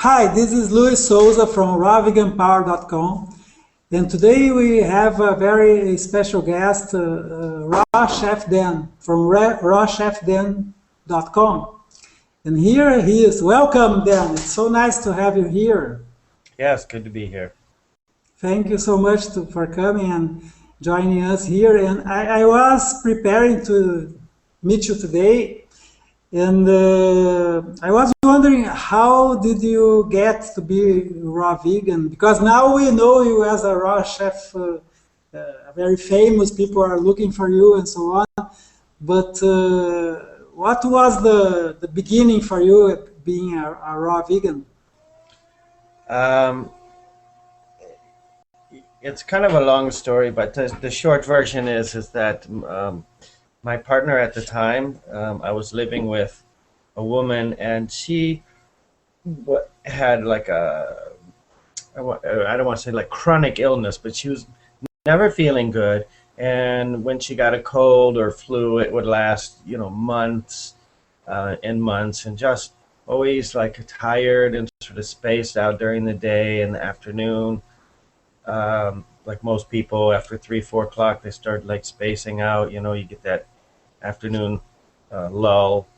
Hi, this is Luis Souza from rawveganpower.com, and today we have a very special guest, Raw Chef Dan from rawchefdan.com. And here he is. Welcome, Dan. It's so nice to have you here. Yeah, it's good to be here. Thank you so much for coming and joining us here. And I was preparing to meet you today, and I was wondering, how did you get to be raw vegan? Because now we know you as a raw chef, very famous. People are looking for you and so on. But what was the beginning for you being a raw vegan? Um, it's kind of a long story, but the short version is that my partner at the time, I was living with a woman, and she had like I don't want to say like chronic illness, but she was never feeling good. And when she got a cold or flu, it would last, months and months, and just always like tired and sort of spaced out during the day and the afternoon. Like most people, after 3, 4 o'clock, they start like spacing out. You get that afternoon lull.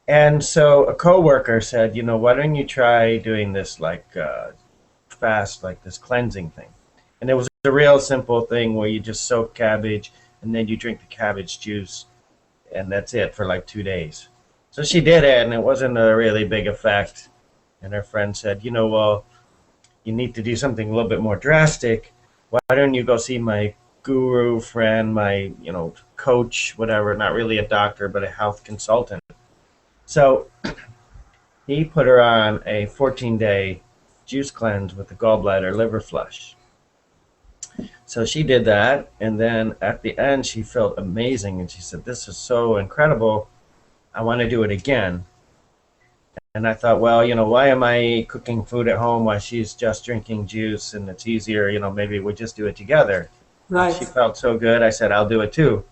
And so a coworker said, why don't you try doing this like fast, like this cleansing thing? And it was a real simple thing where you just soak cabbage and then you drink the cabbage juice, and that's it for like 2 days. So she did it, and it wasn't a really big effect. And her friend said, well, you need to do something a little bit more drastic. Why don't you go see my guru friend, my, coach, whatever, not really a doctor, but a health consultant. So he put her on a 14-day juice cleanse with the gallbladder liver flush. So she did that, and then at the end she felt amazing, and she said, this is so incredible, I want to do it again. And I thought, well, why am I cooking food at home while she's just drinking juice, and it's easier, maybe we'll just do it together. And she Right. felt so good, I said, I'll do it too.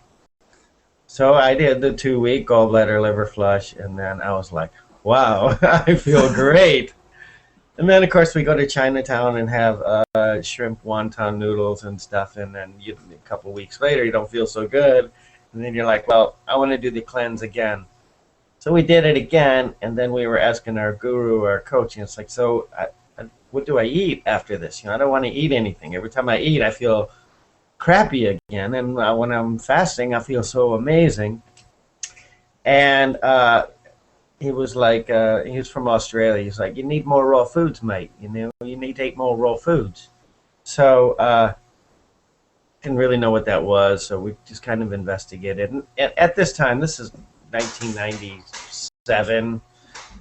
So I did the 2-week gallbladder liver flush, and then I was like, wow, I feel great. And then, of course, we go to Chinatown and have shrimp wonton noodles and stuff, and then a couple weeks later, you don't feel so good. And then you're like, well, I want to do the cleanse again. So we did it again, and then we were asking our guru, our coach, and it's like, so what do I eat after this? I don't want to eat anything. Every time I eat, I feel crappy again, and when I'm fasting, I feel so amazing. And he was like, he was from Australia. He's like, you need more raw foods, mate. You need to eat more raw foods. So didn't really know what that was, so we just kind of investigated. And at this time, this is 1997,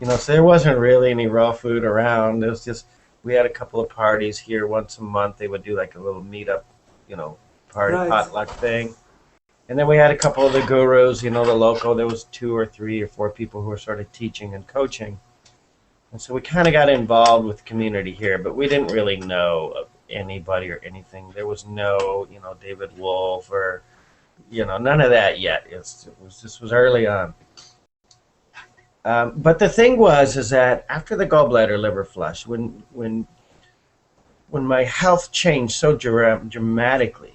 so there wasn't really any raw food around. It was just, we had a couple of parties here once a month. They would do like a little meetup, party Right. potluck thing. And then we had a couple of the gurus, the local. There was 2 or 3 or 4 people who were sort of teaching and coaching. And so we kind of got involved with the community here, but we didn't really know of anybody or anything. There was no, David Wolf or, none of that yet. This was early on. But the thing is that after the gallbladder liver flush, when my health changed so dramatically,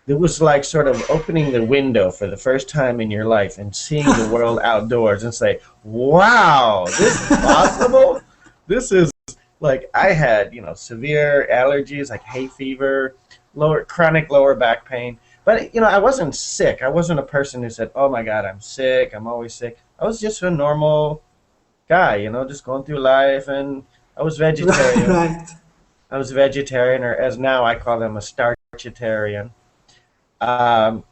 it was like sort of opening the window for the first time in your life and seeing the world outdoors and say, wow, this is possible? This is like, I had, severe allergies like hay fever, chronic lower back pain. But, I wasn't sick. I wasn't a person who said, oh my God, I'm sick. I'm always sick. I was just a normal guy, just going through life. And I was Right. vegetarian. Right. I was a vegetarian, or as now I call them, a starchitarian. Um,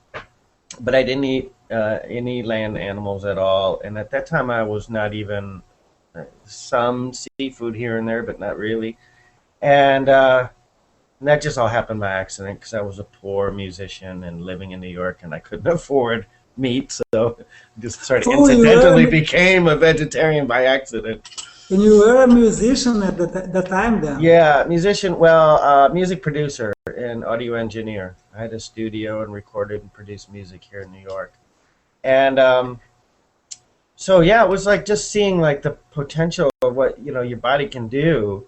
but I didn't eat any land animals at all. And at that time, I was not even some seafood here and there, but not really. And that just all happened by accident because I was a poor musician and living in New York, and I couldn't afford meat. So just sort of Oh, you were, incidentally became a vegetarian by accident. and you were a musician at the time then. Yeah, musician, well, music producer and audio engineer. I had a studio and recorded and produced music here in New York. And so yeah, it was like just seeing like the potential what your body can do,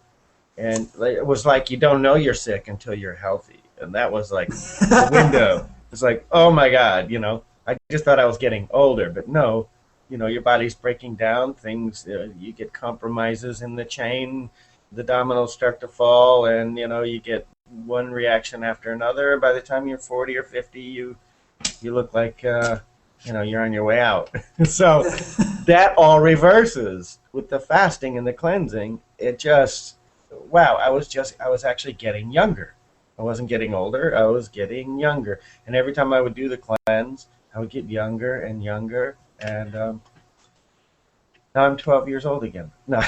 and it was like you don't know you're sick until you're healthy, and that was like the window. It's like, oh my God, I just thought I was getting older, but no, your body's breaking down. Things, you get compromises in the chain, the dominoes start to fall, and you get one reaction after another. By the time you're 40 or 50, you look like you're on your way out. So that all reverses with the fasting and the cleansing. It just, wow, I was actually getting younger. I wasn't getting older, I was getting younger. And every time I would do the cleanse, I would get younger and younger. And now I'm 12 years old again. No.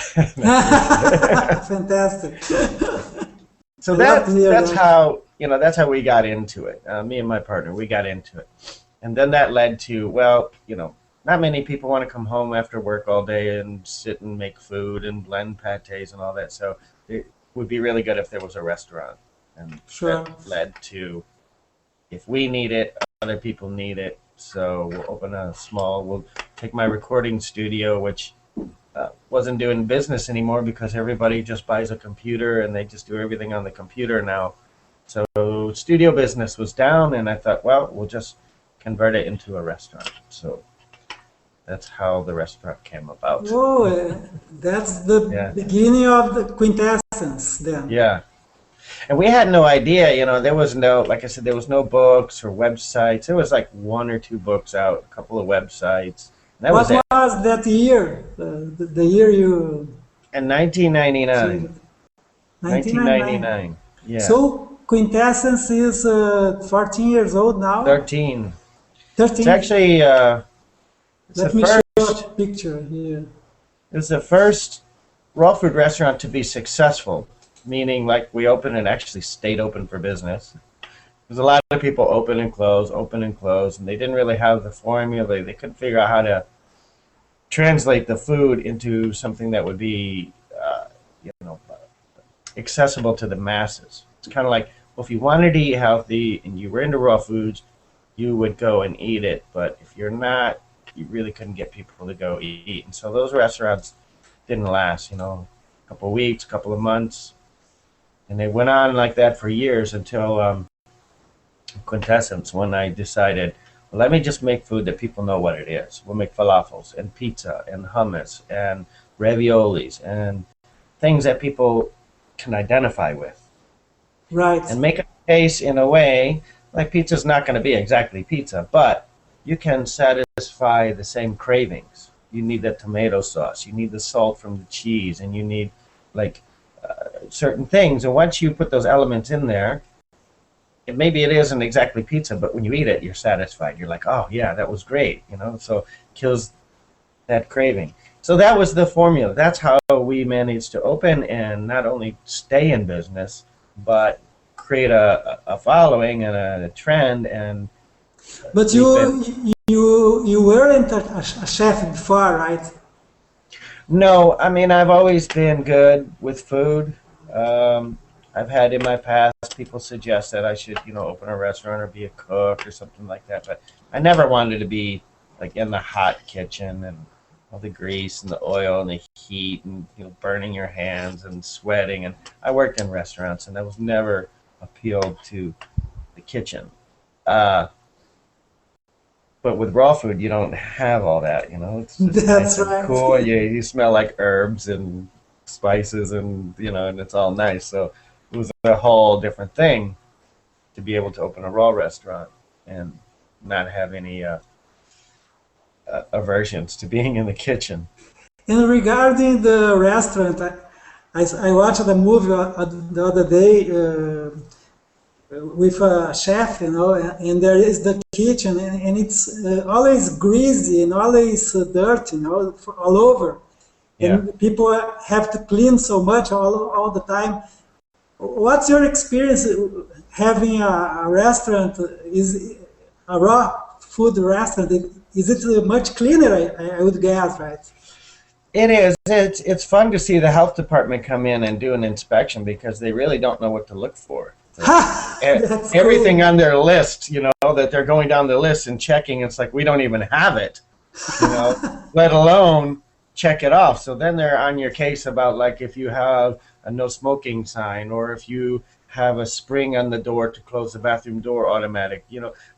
Fantastic. So I love to hear that's that. how we got into it. Me and my partner, we got into it. And then that led to, well, not many people want to come home after work all day and sit and make food and blend pates and all that. So it would be really good if there was a restaurant. And Sure. that led to, if we need it, other people need it. So we'll open we'll take my recording studio, which wasn't doing business anymore because everybody just buys a computer and they just do everything on the computer now. So studio business was down, and I thought, well, we'll just convert it into a restaurant. So that's how the restaurant came about. Oh, that's the Yeah. beginning of the Quintessence then. Yeah. And we had no idea, there was no, like I said, there was no books or websites. There was like one or two books out, a couple of websites. And that What was it. was that year? The year you In 1999. achieved? 1999. 1999. Yeah. So Quintessence is 14 years old now? 13. 13? It's actually, it's Let the me show you first, a picture here. it was the first raw food restaurant to be successful, meaning like we opened and actually stayed open for business. There's a lot of people open and close, and they didn't really have the formula. They couldn't figure out how to translate the food into something that would be, accessible to the masses. It's kind of like, well, if you wanted to eat healthy and you were into raw foods, you would go and eat it. But if you're not, you really couldn't get people to go eat. And so those restaurants didn't last, a couple of weeks, a couple of months. And they went on like that for years until Quintessence, when I decided, well, let me just make food that people know what it is. We'll make falafels and pizza and hummus and raviolis and things that people can identify with. Right. And make it taste in a way like pizza's not going to be exactly pizza, but you can satisfy the same cravings. You need that tomato sauce, you need the salt from the cheese, and you need like certain things. And once you put those elements in there, maybe it isn't exactly pizza, but when you eat it, you're satisfied. You're like, oh yeah, that was great, so kills that craving. So that was the formula. That's how we managed to open and not only stay in business, but create a following and a trend. And But we've been, you weren't a chef before, right? no, I mean, I've always been good with food. I've had in my past people suggest that I should, open a restaurant or be a cook or something like that, but I never wanted to be like in the hot kitchen and all the grease and the oil and the heat and burning your hands and sweating. And I worked in restaurants, and that was never appealed to the kitchen. But with raw food, you don't have all that. It's just That's nice and right. cool. You smell like herbs and spices, and and it's all nice. So it was a whole different thing to be able to open a raw restaurant and not have any aversions to being in the kitchen. And regarding the restaurant, I watched a movie the other day with a chef, and there is the kitchen, and it's always greasy and always dirty, all over. Yeah. And people have to clean so much all the time. What's your experience having a restaurant? Is a raw food restaurant? Is it much cleaner? I would guess, right? It is. It's fun to see the health department come in and do an inspection because they really don't know what to look for. Ha! That's Everything cool. on their list, that they're going down the list and checking, it's like we don't even have it, let alone check it off. So then they're on your case about like if you have a no smoking sign or if you have a spring on the door to close the bathroom door automatic,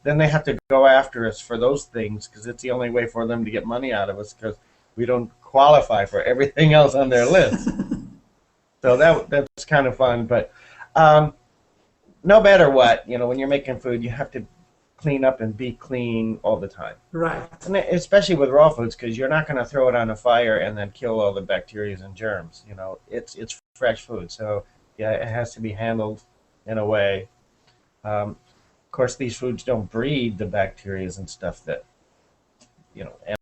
then they have to go after us for those things because it's the only way for them to get money out of us because we don't qualify for everything else on their list. So that's kind of fun. But um, no matter what, when you're making food, you have to clean up and be clean all the time. Right. And especially with raw foods, because you're not going to throw it on a fire and then kill all the bacteria and germs. It's fresh food, so yeah, it has to be handled in a way. Of course, these foods don't breed the bacteria and stuff that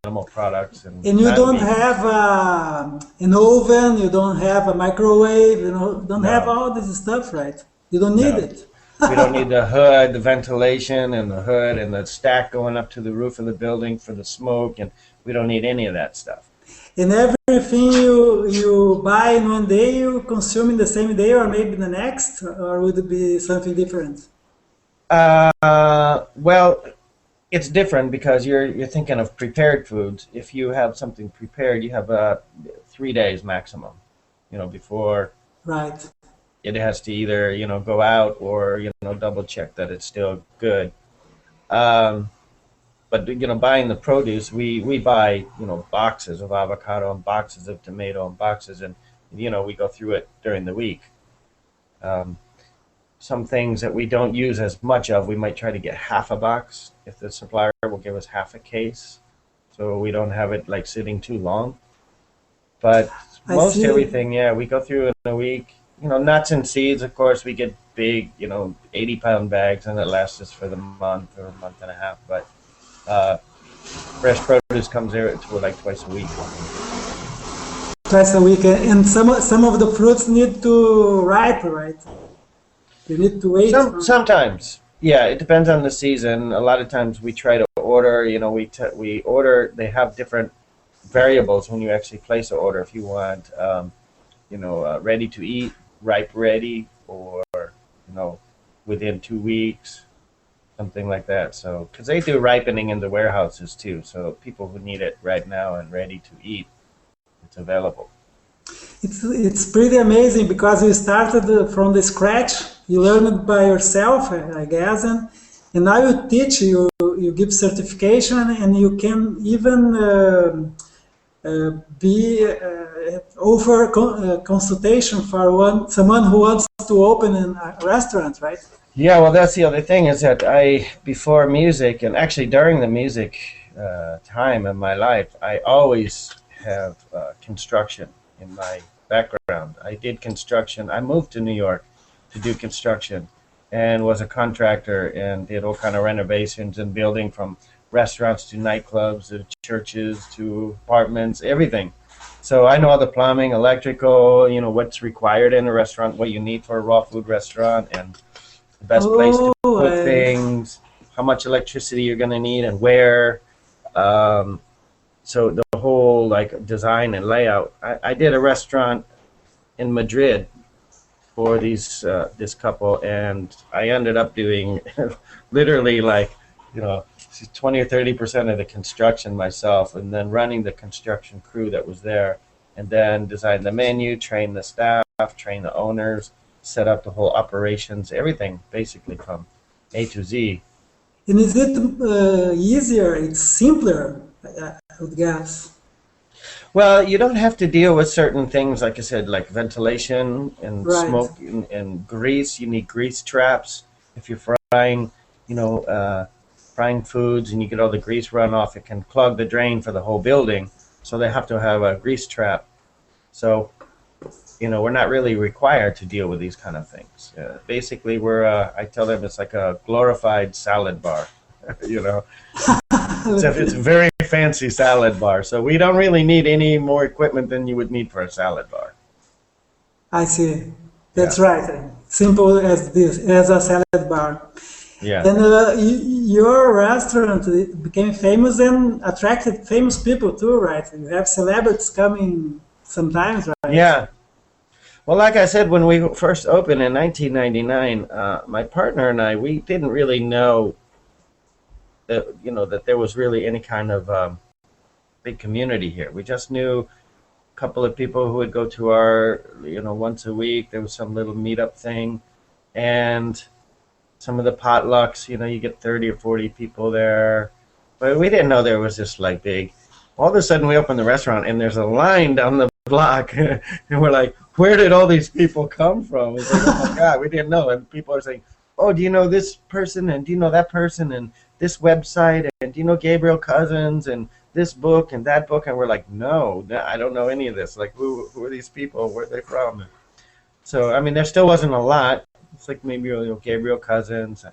animal products and And you don't non-vegan. have an oven, you don't have a microwave, don't have No, all this stuff, right? You don't need no. it. We don't need the hood, the ventilation, and the hood, and the stack going up to the roof of the building for the smoke, and we don't need any of that stuff. And everything you buy in one day, you consume in the same day or maybe the next, or would it be something different? Well, it's different because you're thinking of prepared foods. If you have something prepared, you have 3 days maximum, before Right. it has to either, go out or, double check that it's still good. Um, but, buying the produce, we buy, boxes of avocado and boxes of tomato and boxes, and, we go through it during the week. Um, some things that we don't use as much of, we might try to get half a box if the supplier will give us half a case, so we don't have it like sitting too long. But I most see. everything, yeah, we go through in a week. Nuts and seeds, of course, we get big, 80-pound bags, and it lasts us for the month or a month and a half. But uh, fresh produce comes there to like twice a week. Twice a week. And some of the fruits need to ripe, right? You need to wait for. Sometimes, yeah, it depends on the season. A lot of times we try to order. We order. They have different variables when you actually place an order. If you want, ready to eat, ripe ready, or within 2 weeks, something like that. So, because they do ripening in the warehouses too, so people who need it right now and ready to eat, it's available. It's pretty amazing because you started from the scratch. You learned by yourself, I guess, and now you teach. You give certification, and you can even be over consultation for someone who wants to open a restaurant, right? Yeah, well, that's the other thing is that before music, and actually during the music time in my life, I always have construction in my background. I did construction. I moved to New York to do construction and was a contractor and did all kind of renovations and building from restaurants to nightclubs to churches to apartments, everything. So I know all the plumbing, electrical, what's required in a restaurant, what you need for a raw food restaurant, and the best place to Oh, put things, how much electricity you're going to need and where. Um, so the whole like design and layout. I did a restaurant in Madrid for this couple, and I ended up doing literally like 20 or 30% of the construction myself, and then running the construction crew that was there, and then design the menu, train the staff, train the owners, set up the whole operations, everything basically from A to Z. and is it easier? It's simpler, I would guess. Well, you don't have to deal with certain things, like I said, like ventilation and Right. smoke and grease. You need grease traps. If you're frying, you know, uh, frying foods and you get all the grease runoff, it can clog the drain for the whole building. So they have to have a grease trap. So, we're not really required to deal with these kind of things. Basically, I tell them it's like a glorified salad bar. you know, it's a very fancy salad bar. So we don't really need any more equipment than you would need for a salad bar. I see. Yeah, That's right. Simple as this, as a salad bar. yeah, And your restaurant became famous and attracted famous people too, right? You have celebrities coming sometimes, right? yeah. Well, like I said, when we first opened in 1999, my partner and I, we didn't really know that there was really any kind of big community here. We just knew couple of people who would go to our, once a week. There was some little meetup thing, and some of the potlucks. You get 30 or 40 people there, but we didn't know there was this like big. All of a sudden, we open the restaurant, and there's a line down the block, and we're like, "Where did all these people come from?" It's like, "Oh my God, we didn't know." And people are saying, "Oh, do you know this person? And do you know that person? And this website? And do you know Gabriel Cousins? And this book and that book?" And we're like, "No, I don't know any of this. Like, who are these people? Where are they from?" So, I mean, there still wasn't a lot. It's like maybe Gabriel Cousins.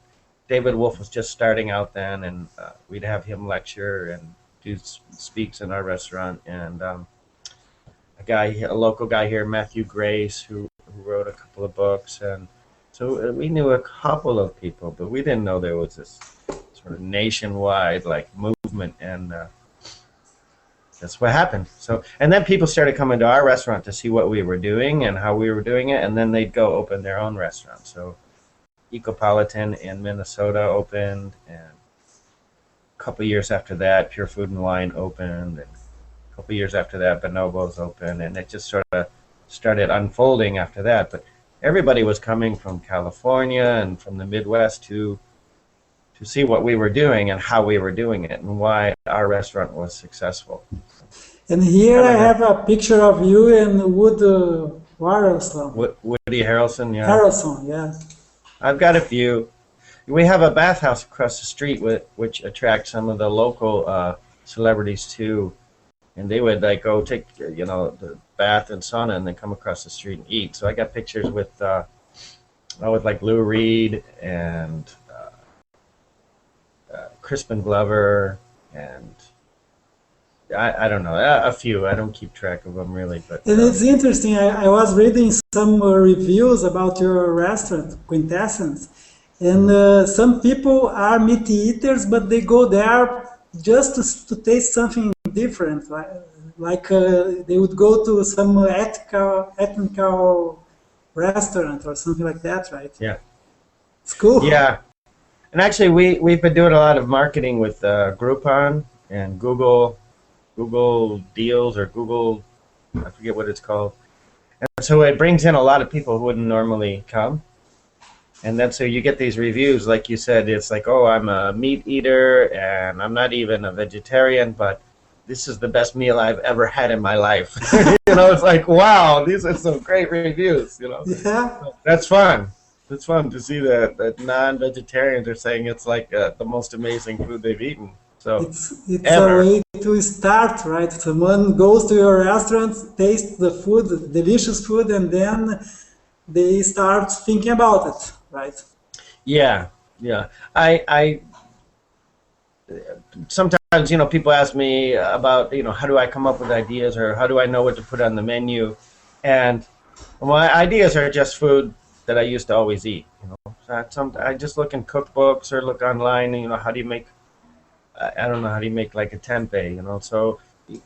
David Wolf was just starting out then, and we'd have him lecture and do speaks in our restaurant. And a local guy here, Matthew Grace, who wrote a couple of books. And so we knew a couple of people, but we didn't know there was this sort of nationwide like movement, and that's what happened. So, and then people started coming to our restaurant to see what we were doing and how we were doing it, and then they'd go open their own restaurant. So, Ecopolitan in Minnesota opened, and a couple of years after that, Pure Food and Wine opened, and a couple of years after that, Bonobos opened, and it just sort of started unfolding after that. But everybody was coming from California and from the Midwest to see what we were doing and how we were doing it and why our restaurant was successful. And here I have a picture of you and Wood Harrelson. Woody Harrelson, yeah. Harrelson, yeah. I've got a few. We have a bathhouse across the street which attracts some of the local celebrities too, and they would like go take the bath and sauna and then come across the street and eat. So I got pictures with like Lou Reed and Crispin Glover, and I don't know, a few. I don't keep track of them really, but And it's interesting. I was reading some reviews about your restaurant, Quintessence, and some people are meat eaters, but they go there just to taste something different. They would go to some ethnical restaurant or something like that, right? yeah, It's cool. yeah. And actually, we've been doing a lot of marketing with Groupon and Google Deals, or Google, I forget what it's called. And so it brings in a lot of people who wouldn't normally come. And then so you get these reviews, like you said, it's like, "Oh, I'm a meat eater and I'm not even a vegetarian, but this is the best meal I've ever had in my life." It's like, wow, these are some great reviews, Yeah. That's fun. It's fun to see that non-vegetarians are saying it's like the most amazing food they've eaten. So It's ever. a way to start, right? Someone goes to your restaurant, tastes the food, delicious food, and then they start thinking about it, right? Yeah, yeah. I sometimes people ask me about how do I come up with ideas, or how do I know what to put on the menu, and my ideas are just food that I used to always eat. I just look in cookbooks or look online. How do you make? I don't know, how do you make like a tempeh? So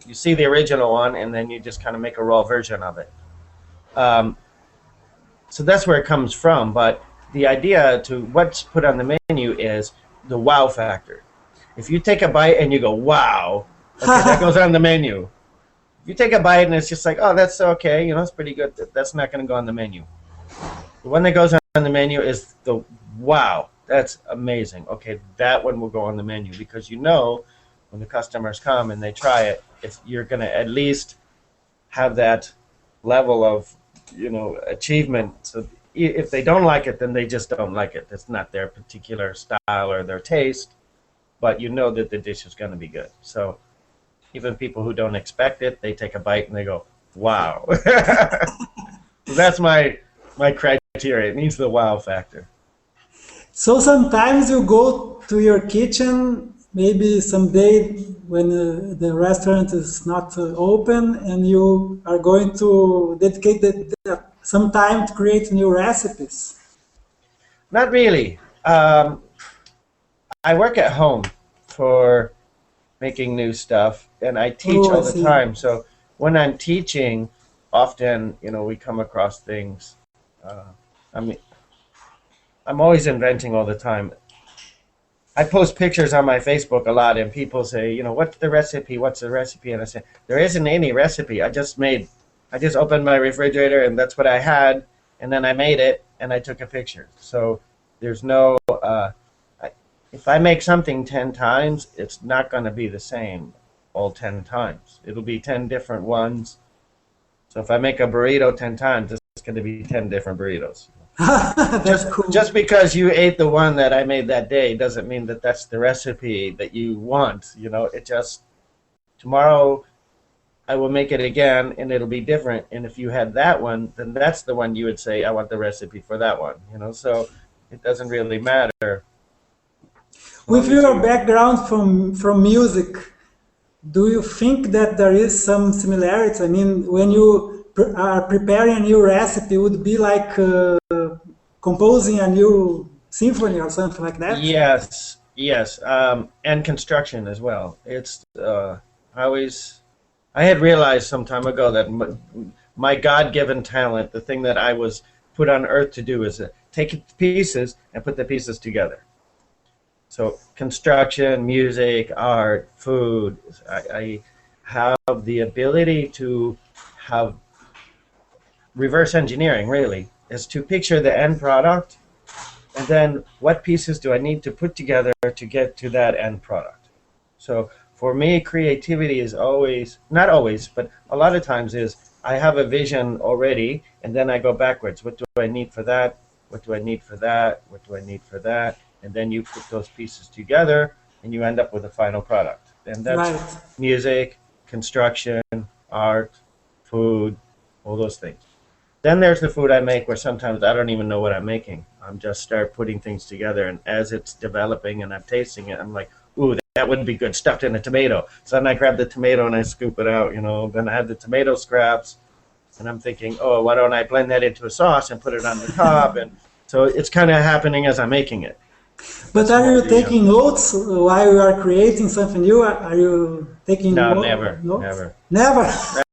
you see the original one, and then you just kind of make a raw version of it. Um, so that's where it comes from. But the idea to what's put on the menu is the wow factor. If you take a bite and you go, "Wow," okay, that goes on the menu. If you take a bite and it's just like, "Oh, that's okay, it's pretty good," that's not going to go on the menu. The one that goes on the menu is the "Wow, that's amazing." Okay, that one will go on the menu, because when the customers come and they try it, you're going to at least have that level of achievement. So if they don't like it, then they just don't like it. It's not their particular style or their taste, but that the dish is going to be good. So even people who don't expect it, they take a bite and they go, "Wow." So that's my criteria. It needs the wow factor. So sometimes you go to your kitchen, maybe someday when the restaurant is not open, and you are going to dedicate some time to create new recipes. Not really. I work at home for making new stuff, and I teach Oh, I all the see. time. So when I'm teaching, often we come across things. Uh, I mean, I'm always inventing all the time. I post pictures on my Facebook a lot, and people say, what's the recipe? What's the recipe? And I say, there isn't any recipe. I just opened my refrigerator, and that's what I had, and then I made it, and I took a picture. So there's no, if I make something 10 times, it's not going to be the same all 10 times. It'll be 10 different ones. So if I make a burrito 10 times, it's going to be 10 different burritos. That's cool. Just because you ate the one that I made that day doesn't mean that that's the recipe that you want. It just, tomorrow I will make it again and it'll be different. And if you had that one, then that's the one you would say, I want the recipe for that one. So it doesn't really matter. As With long as your you, background from music, do you think that there is some similarities? I mean, when you are preparing a new recipe, it would be like composing a new symphony or something like that? yes, yes, and construction as well. I always, I had realized some time ago that my God-given talent, the thing that I was put on earth to do, is take pieces and put the pieces together. So construction, music, art, food. I have the ability to have reverse engineering, really, is to picture the end product and then what pieces do I need to put together to get to that end product. So for me, creativity is always, not always, but a lot of times is I have a vision already and then I go backwards. What do I need for that? What do I need for that? What do I need for that? And then you put those pieces together and you end up with a final product. And that's Right. music, construction, art, food, all those things. Then there's the food I make where sometimes I don't even know what I'm making. I'm just start putting things together, and as it's developing and I'm tasting it, I'm like, ooh, that would be good stuffed in a tomato. So then I grab the tomato and I scoop it out, Then I have the tomato scraps, and I'm thinking, oh, why don't I blend that into a sauce and put it on the top? And so it's kind of happening as I'm making it. But That's are more you the taking notes while you are creating something new? Are you taking no, never, notes? never. Never.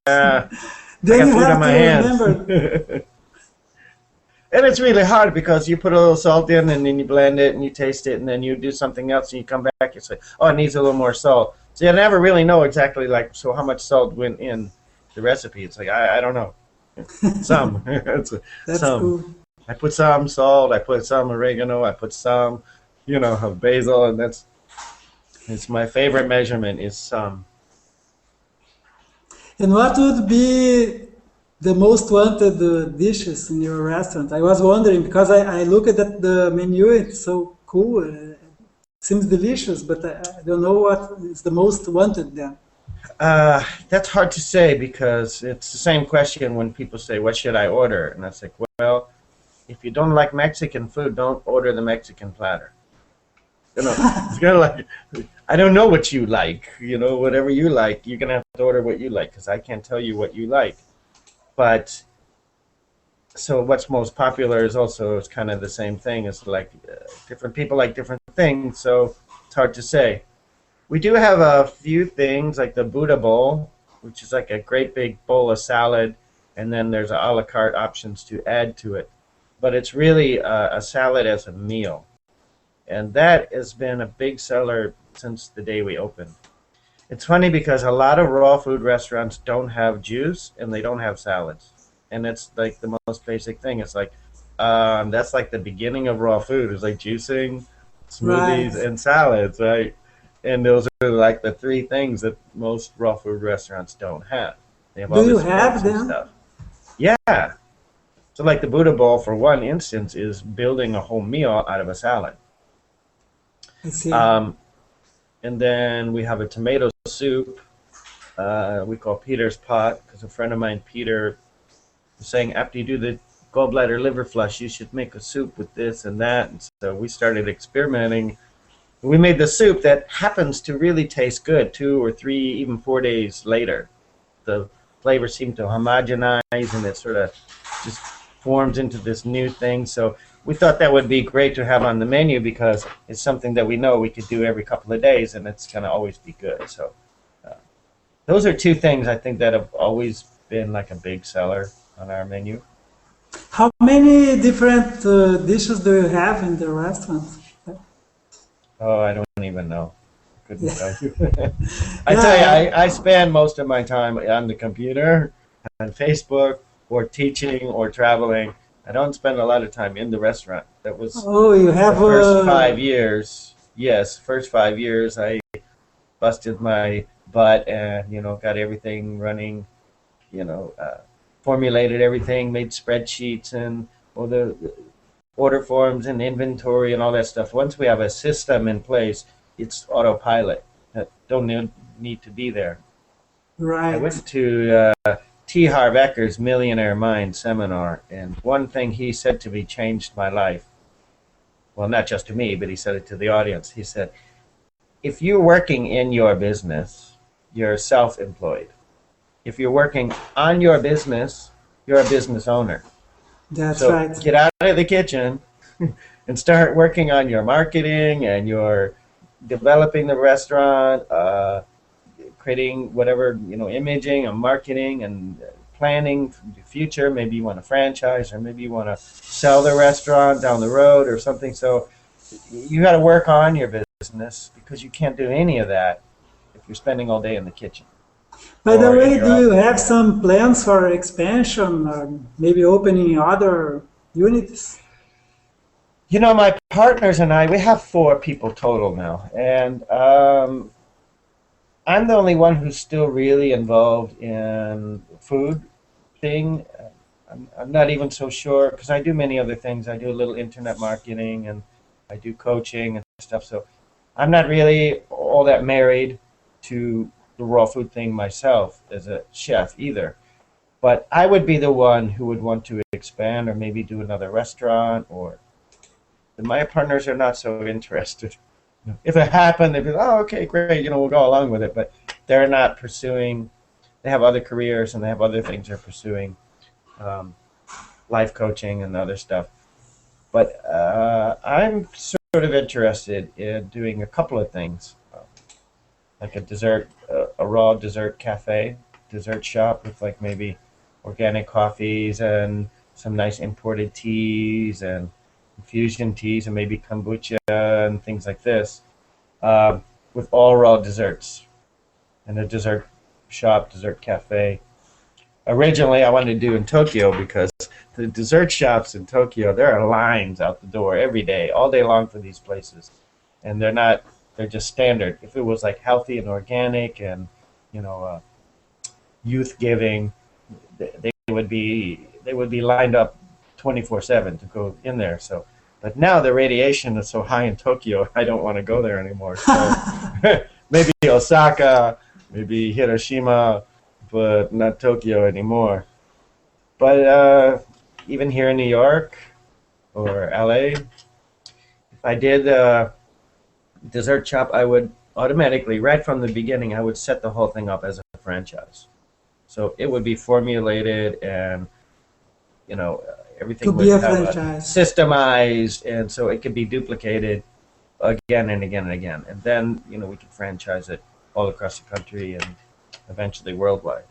Uh, I Then got you food on have my to hands. remember. And it's really hard because you put a little salt in and then you blend it and you taste it and then you do something else and you come back and say, oh, it needs a little more salt. So you never really know exactly so how much salt went in the recipe. It's like, I don't know. Some. That's Some. cool. I put some salt, I put some oregano, I put some, of basil, and it's my favorite measurement is some. And what would be the most wanted dishes in your restaurant? I was wondering because I looked at the menu. It's so cool. Seems delicious, but I don't know what is the most wanted then. That's hard to say because it's the same question when people say, what should I order? And I was like, well, if you don't like Mexican food, don't order the Mexican platter. It's kind of like, I don't know what you like. Whatever you like, you're going to have to order what you like because I can't tell you what you like. But so what's most popular is also it's kind of the same thing. It's like different people like different things, so it's hard to say. We do have a few things like the Buddha bowl, which is like a great big bowl of salad, and then there's a la carte options to add to it. But it's really a salad as a meal. And that has been a big seller since the day we opened. It's funny because a lot of raw food restaurants don't have juice and they don't have salads. And it's like the most basic thing. It's like, that's like the beginning of raw food. It's like juicing, Right. smoothies, and salads, right? And those are like the three things that most raw food restaurants don't have. They have Do all you this have fancy them? stuff. Yeah. So like the Buddha bowl, for one instance, is building a whole meal out of a salad. I see. Um, and then we have a tomato soup we call Peter's pot because a friend of mine, Peter, was saying after you do the gallbladder liver flush, you should make a soup with this and that. And so we started experimenting. We made the soup that happens to really taste good 2 or 3, even 4 days later. The flavor seemed to homogenize and it sort of just forms into this new thing. So we thought that would be great to have on the menu because it's something that we know we could do every couple of days and it's going to always be good. So uh, those are two things I think that have always been like a big seller on our menu. How many different dishes do you have in the restaurant? Oh, I don't even know. Couldn't tell Yeah, you. I tell you, yeah. I spend most of my time on the computer, on Facebook, or teaching or traveling. I don't spend a lot of time in the restaurant. That was Oh, you the have first 5 years. Yes, first 5 years, I busted my butt and got everything running. You know, formulated everything, made spreadsheets and all the order forms and inventory and all that stuff. Once we have a system in place, it's autopilot. Don't need to be there. I right. went to T. Harv Eker's Millionaire Mind seminar, and one thing he said to me changed my life. Well, not just to me, but he said it to the audience. He said, if you're working in your business, you're self employed. If you're working on your business, you're a business owner. That's So right. get out of the kitchen and start working on your marketing and your developing the restaurant, creating whatever, imaging and marketing and planning for the future. Maybe you want to franchise, or maybe you want to sell the restaurant down the road or something. So you got to work on your business, because you can't do any of that if you're spending all day in the kitchen By the or in way, your do you office. have some plans for expansion, or maybe opening other units? My partners and I, we have 4 people total now, and I'm the only one who's still really involved in food thing. I'm not even so sure, because I do many other things. I do a little internet marketing, and I do coaching and stuff. So I'm not really all that married to the raw food thing myself as a chef either. But I would be the one who would want to expand, or maybe do another restaurant, or my partners are not so interested. If it happened, they'd be like, "Oh, okay, great, we'll go along with it." But they're not pursuing. They have other careers and they have other things they're pursuing, um, life coaching and other stuff. But I'm sort of interested in doing a couple of things, like a raw dessert cafe, dessert shop with like maybe organic coffees and some nice imported teas and infusion teas and maybe kombucha and things like this, with all raw desserts, and a dessert shop, dessert cafe. Originally, I wanted to do in Tokyo, because the dessert shops in Tokyo, there are lines out the door every day, all day long, for these places, and they're just standard. If it was like healthy and organic and you know uh, youth giving, they would be lined up 24/7 to go in there. So, but now the radiation is so high in Tokyo, I don't want to go there anymore. So maybe Osaka, maybe Hiroshima, but not Tokyo anymore. But even here in New York or LA, if I did a dessert shop, I would automatically, right from the beginning, I would set the whole thing up as a franchise. So it would be formulated, and you know To everything be would a have a franchise. systemized, and so it could be duplicated again and again and again, and then we could franchise it all across the country and eventually worldwide.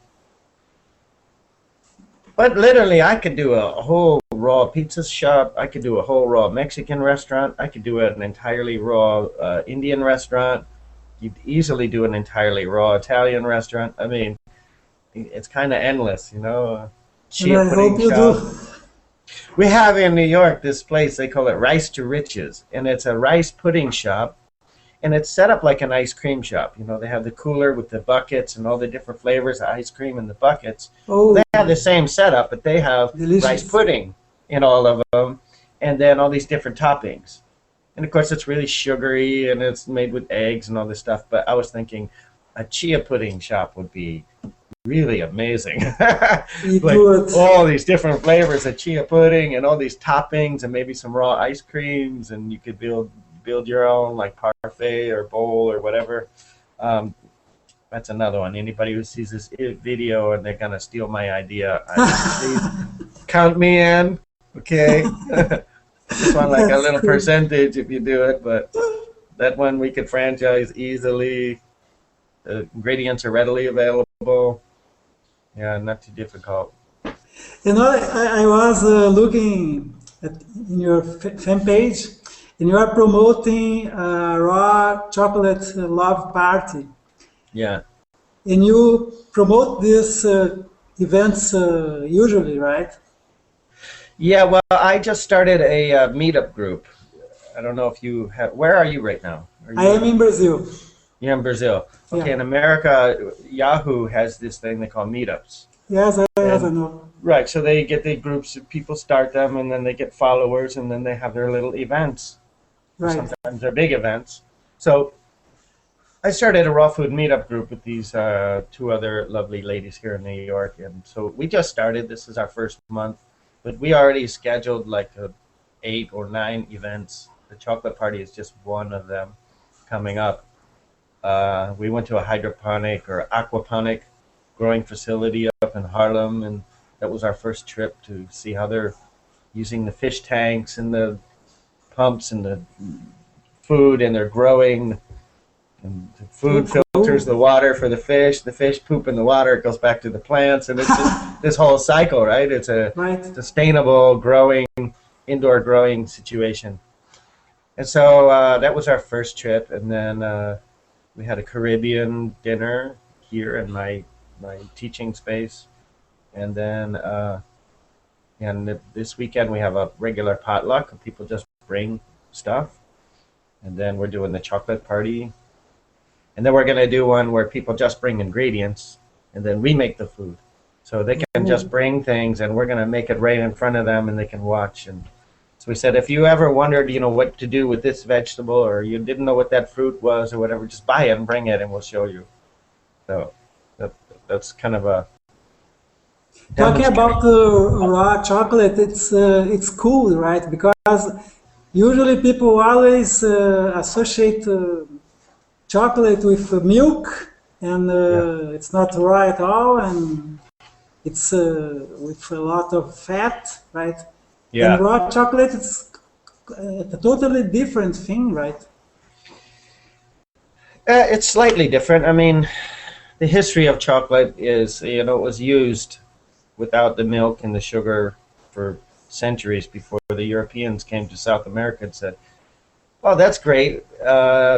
But literally, I could do a whole raw pizza shop. I could do a whole raw Mexican restaurant. I could do an entirely raw Indian restaurant. You'd easily do an entirely raw Italian restaurant. I mean, it's kind of endless. And Chia I pudding hope you shop. do. We have in New York this place, they call it Rice to Riches, and it's a rice pudding shop, and it's set up like an ice cream shop. They have the cooler with the buckets and all the different flavors of ice cream in the buckets. Well, Oh, they have the same setup, but they have rice delicious. pudding in all of them, and then all these different toppings. And of course, it's really sugary and it's made with eggs and all this stuff. But I was thinking a chia pudding shop would be really amazing. It Like would. all these different flavors of chia pudding and all these toppings and maybe some raw ice creams, and you could build your own like parfait or bowl or whatever. Um, that's another one. Anybody who sees this video and they're gonna steal my idea, please count me in. Okay, just want like a That's little cool. percentage if you do it, but that one we could franchise easily. The ingredients are readily available. Yeah, not too difficult. I was looking in your fan page, and you are promoting a raw chocolate love party, Yeah. and you promote these events usually, right? Yeah, well, I just started a meetup group. I don't know if you have. Where are you right now? Are I you am in? in Brazil. You're in Brazil. Okay, Yeah. in America, Yahoo has this thing they call meetups, Yes, I and know. right, so they get the groups. People start them, and then they get followers, and then they have their little events, or Right. sometimes they're big events. So I started a raw food meetup group with these two other lovely ladies here in New York, and so we just started. This is our first month, but we already scheduled like 8 or 9 events. The chocolate party is just one of them coming up. We went to a hydroponic or aquaponic growing facility up in Harlem, and that was our first trip to see how they're using the fish tanks and the pumps and the food, and they're growing. And the So food filters the cool. water for the fish. The fish poop in the water. It goes back to the plants, and it's just this whole cycle, right? It's a Right. sustainable growing, indoor growing situation. And so that was our first trip, and then we had a Caribbean dinner here in my teaching space, and then this weekend we have a regular potluck. People just bring stuff, and then we're doing the chocolate party. And then we're going to do one where people just bring ingredients and then we make the food. So they can just Ooh. bring things and we're going to make it right in front of them and they can watch. And so we said, if you ever wondered, what to do with this vegetable or you didn't know what that fruit was or whatever, just buy it and bring it and we'll show you. So that, that's kind of a Talking about demonstration. raw chocolate, it's cool, right? Because usually people always associate chocolate with milk, and Yeah. it's not raw at all, and it's with a lot of fat, right? And Yeah. raw chocolate, it's a totally different thing, right? It's slightly different. I mean, the history of chocolate is, it was used without the milk and the sugar for centuries before the Europeans came to South America and said, "Oh, that's great."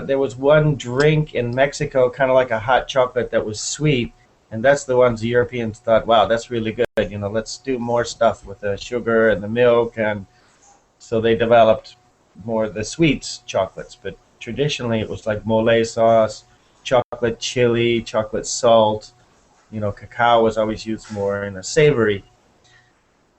There was one drink in Mexico, kind of like a hot chocolate that was sweet, and that's the ones the Europeans thought, "Wow, that's really good. Let's do more stuff with the sugar and the milk," and so they developed more of the sweets chocolates. But traditionally, it was like mole sauce, chocolate chili, chocolate salt. Cacao was always used more in a savory.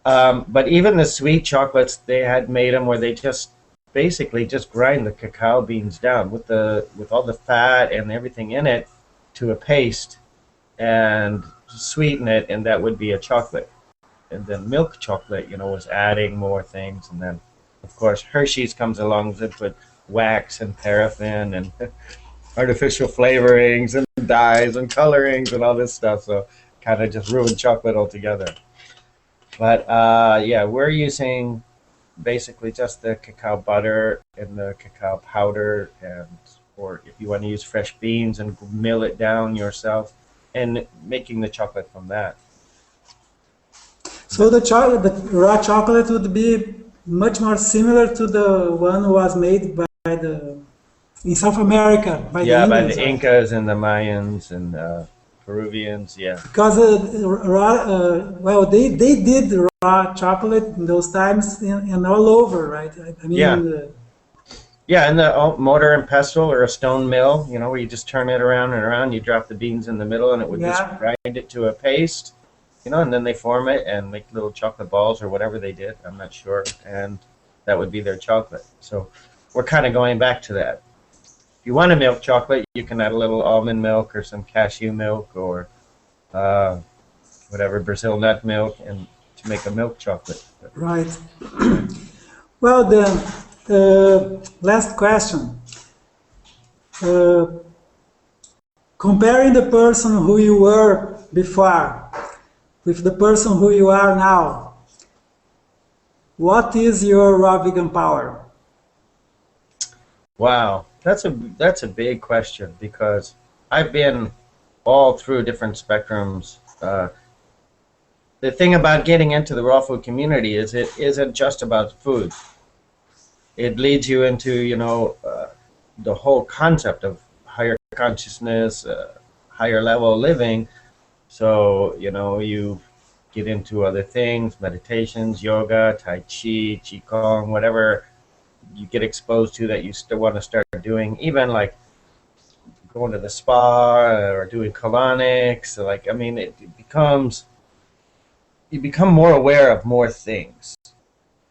But even the sweet chocolates, they had made them where they just basically just grind the cacao beans down with all the fat and everything in it to a paste and sweeten it, and that would be a chocolate. And then milk chocolate, was adding more things, and then of course Hershey's comes along and put wax and paraffin and artificial flavorings and dyes and colorings and all this stuff. So kind of just ruined chocolate altogether. But yeah, we're using basically just the cacao butter and the cacao powder, and or if you want to use fresh beans and mill it down yourself, and making the chocolate from that. So the raw chocolate would be much more similar to the one was made by the in South America by the Yeah, by Indians, the right? Incas and the Mayans and Peruvians. Yeah, Because well, they did raw chocolate in those times and all over, right? I yeah, mean, yeah. And the mortar and pestle or a stone mill, where you just turn it around and around. You drop the beans in the middle, and it would just yeah. grind it to a paste. And then they form it and make little chocolate balls or whatever they did. I'm not sure, and that would be their chocolate. So we're kind of going back to that. If you want a milk chocolate, you can add a little almond milk or some cashew milk or uh, whatever Brazil nut milk, and to make a milk chocolate. But, Right. yeah. Well, then, last question. Uh, Comparing the person who you were before with the person who you are now, what is your raw vegan power? Wow, that's a big question because I've been all through different spectrums. The thing about getting into the raw food community is it isn't just about food. it leads you into, the whole concept of higher consciousness, higher level living. So, you get into other things, meditations, yoga, tai chi, qigong, whatever you get exposed to that you still want to start doing, even like going to the spa or doing colonics. Like, I mean, it becomes, you become more aware of more things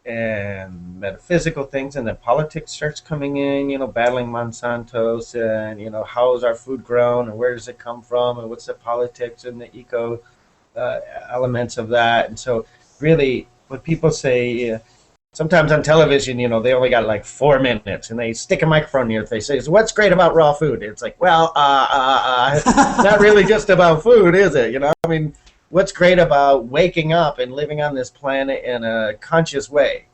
and metaphysical things, and then politics starts coming in, battling Monsanto's, and how is our food grown and where does it come from and what's the politics and the eco elements of that. And so really what people say, sometimes on television, they only got like 4 minutes and they stick a microphone in your face. They say, what's great about raw food? It's like, well, it's not really just about food, is it? I mean, what's great about waking up and living on this planet in a conscious way?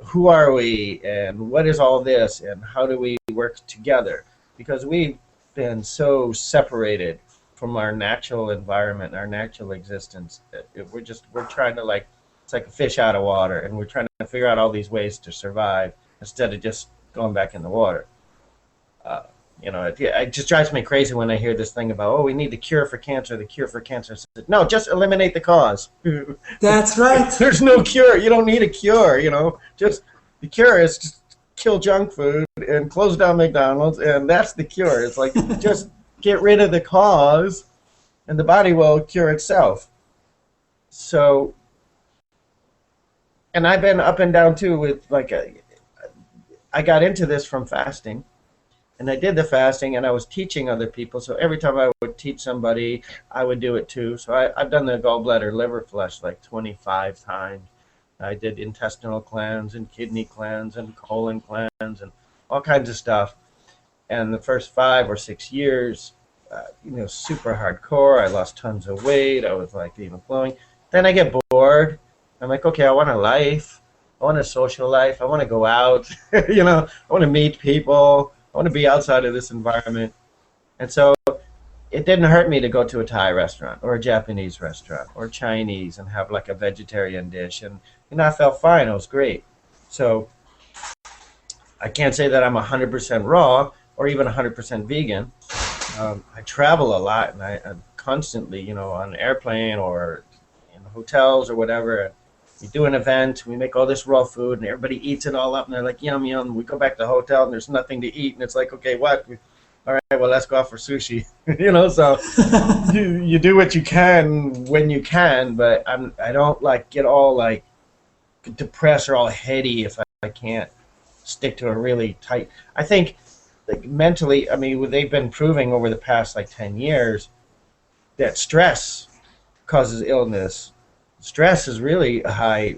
Who are we, and what is all this, and how do we work together? Because we've been so separated from our natural environment, our natural existence. We're trying to, like, it's like a fish out of water, and we're trying to figure out all these ways to survive instead of just going back in the water. It just drives me crazy when I hear this thing about, oh, we need the cure for cancer, the cure for cancer. No, just eliminate the cause. That's right. There's no cure. You don't need a cure, Just the cure is just kill junk food and close down McDonald's, and that's the cure. It's like, just get rid of the cause, and the body will cure itself. So, and I've been up and down, too, with, like, I got into this from fasting. And I did the fasting, and I was teaching other people. So every time I would teach somebody, I would do it too. So I've done the gallbladder liver flush like 25 times. I did intestinal cleanse and kidney cleanse and colon cleanse and all kinds of stuff. And the first 5 or 6 years, super hardcore. I lost tons of weight. I was like even flowing. Then I get bored. I'm like, okay, I want a life. I want a social life. I want to go out. I want to meet people. I want to be outside of this environment. And so it didn't hurt me to go to a Thai restaurant or a Japanese restaurant or Chinese and have like a vegetarian dish. And I felt fine. It was great. So I can't say that I'm 100% raw or even 100% vegan. I travel a lot, and I'm constantly, on an airplane or in hotels or whatever. We do an event, we make all this raw food, and everybody eats it all up, and they're like, yum, yum. We go back to the hotel, and there's nothing to eat, and it's like, okay, what? All right, well, let's go out for sushi. So you do what you can when you can, but I don't, like, get all, like, depressed or all heady if I can't stick to a really tight. I think, like, mentally, I mean, they've been proving over the past, like, 10 years that stress causes illness. Stress is really high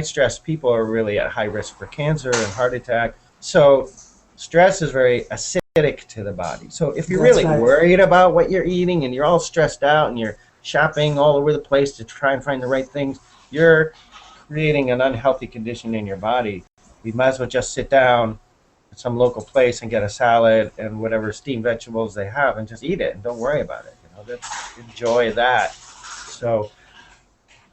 stress people are really at high risk for cancer and heart attack. So stress is very acidic to the body. So if you're really worried about what you're eating and you're all stressed out and you're shopping all over the place to try and find the right things, you're creating an unhealthy condition in your body. We might as well just sit down at some local place and get a salad and whatever steamed vegetables they have and just eat it and don't worry about it. Just enjoy that. So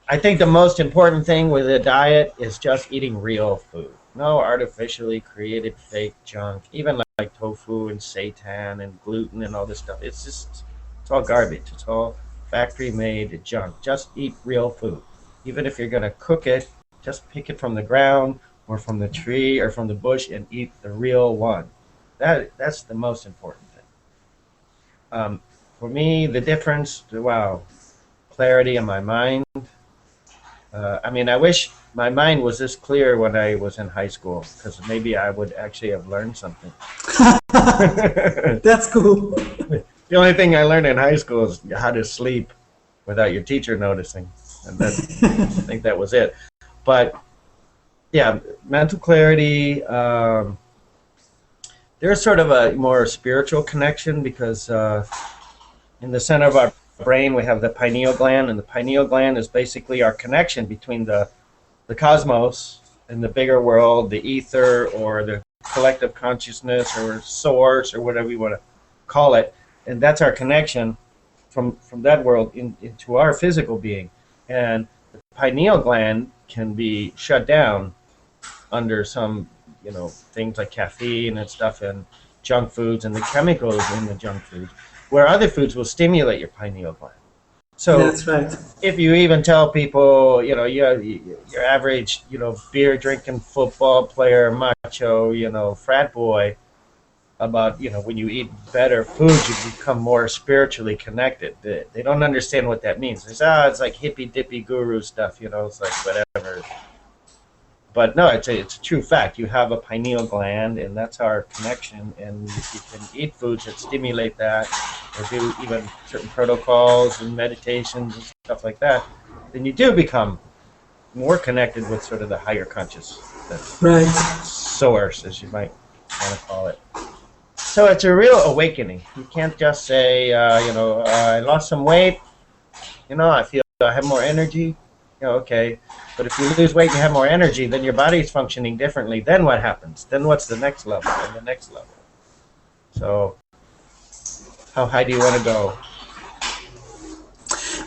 I think the most important thing with a diet is just eating real food. No artificially created fake junk, even like tofu and seitan and gluten and all this stuff. It's all garbage. It's all factory made junk. Just eat real food. Even if you're going to cook it, just pick it from the ground or from the tree or from the bush and eat the real one. That's the most important thing. For me, the difference, clarity in my mind. I mean, I wish my mind was this clear when I was in high school, because maybe I would actually have learned something. That's cool. The only thing I learned in high school is how to sleep without your teacher noticing. And I think that was it. But, yeah, mental clarity. There's sort of a more spiritual connection because in the center of our brain we have the pineal gland, and the pineal gland is basically our connection between the cosmos and the bigger world, the ether or the collective consciousness or source or whatever you want to call it. And that's our connection from that world into our physical being. And the pineal gland can be shut down under some, things like caffeine and stuff and junk foods and the chemicals in the junk foods, where other foods will stimulate your pineal gland. So That's right. if you even tell people, your average, beer drinking football player, macho, frat boy, about, when you eat better foods, you become more spiritually connected. They don't understand what that means. They say, it's like hippy dippy guru stuff, it's like whatever. But no, it's a true fact. You have a pineal gland, and that's our connection. And if you can eat foods that stimulate that, or do even certain protocols and meditations and stuff like that, then you do become more connected with sort of the higher conscious, the Right. source, as you might want to call it. So it's a real awakening. You can't just say, I lost some weight. I feel I have more energy. Okay. But if you lose weight and you have more energy, then your body's functioning differently. Then what happens? Then what's the next level and the next level? So how high do you want to go?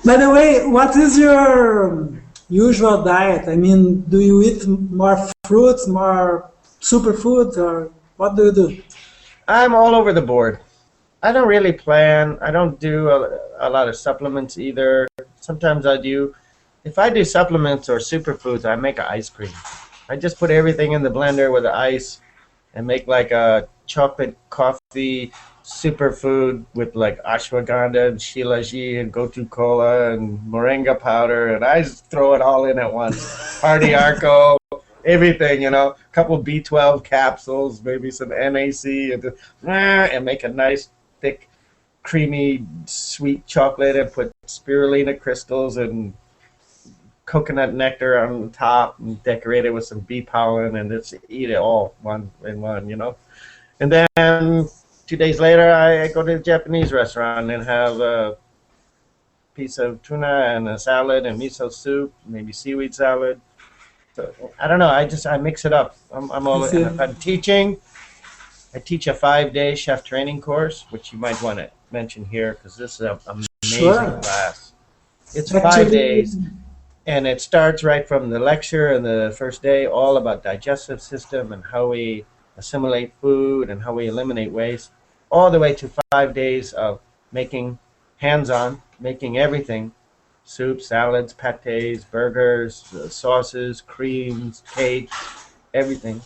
By the way, what is your usual diet? I mean, do you eat more fruits, more superfoods, or what do you do? I'm all over the board. I don't really plan. I don't do a lot of supplements either. Sometimes I do. If I do supplements or superfoods, I make an ice cream. I just put everything in the blender with the ice and make like a chocolate coffee superfood with like ashwagandha and shilajit and gotu kola and moringa powder, and I just throw it all in at once. Party arco, everything, a couple B12 capsules, maybe some NAC, and make a nice thick, creamy, sweet chocolate, and put spirulina crystals and coconut nectar on the top and decorate it with some bee pollen, and just eat it all one in one. And then 2 days later, I go to a Japanese restaurant and have a piece of tuna and a salad and miso soup, maybe seaweed salad. So I don't know. I mix it up. I'm I all. And see. if I'm teaching, I teach a 5-day chef training course, which you might want to mention here because this is an amazing Sure. class. It's 5 days. Actually, And it starts right from the lecture and the first day, all about digestive system and how we assimilate food and how we eliminate waste, all the way to 5 days of making hands-on, making everything, soups, salads, pates, burgers, sauces, creams, cake, everything.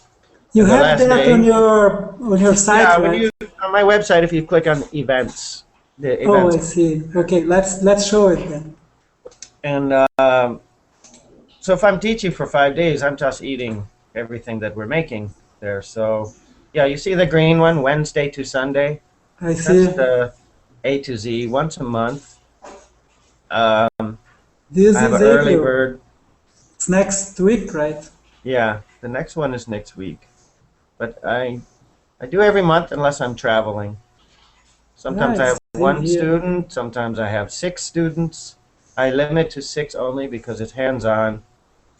you And the have last that on day, your site, yeah, when right? you on my website, if you click on events, the Oh, events, I see. Okay, let's show it then. and so if I'm teaching for 5 days, I'm just eating everything that we're making there. So yeah, you see the green one, Wednesday to Sunday. I That's see. the A to Z, once a month. Um, I This have is an early April. bird. It's next week, right? Yeah, the next one is next week. But I do every month unless I'm traveling. Sometimes I Right. have Same one here. student, sometimes I have 6 students. I limit to 6 only because it's hands-on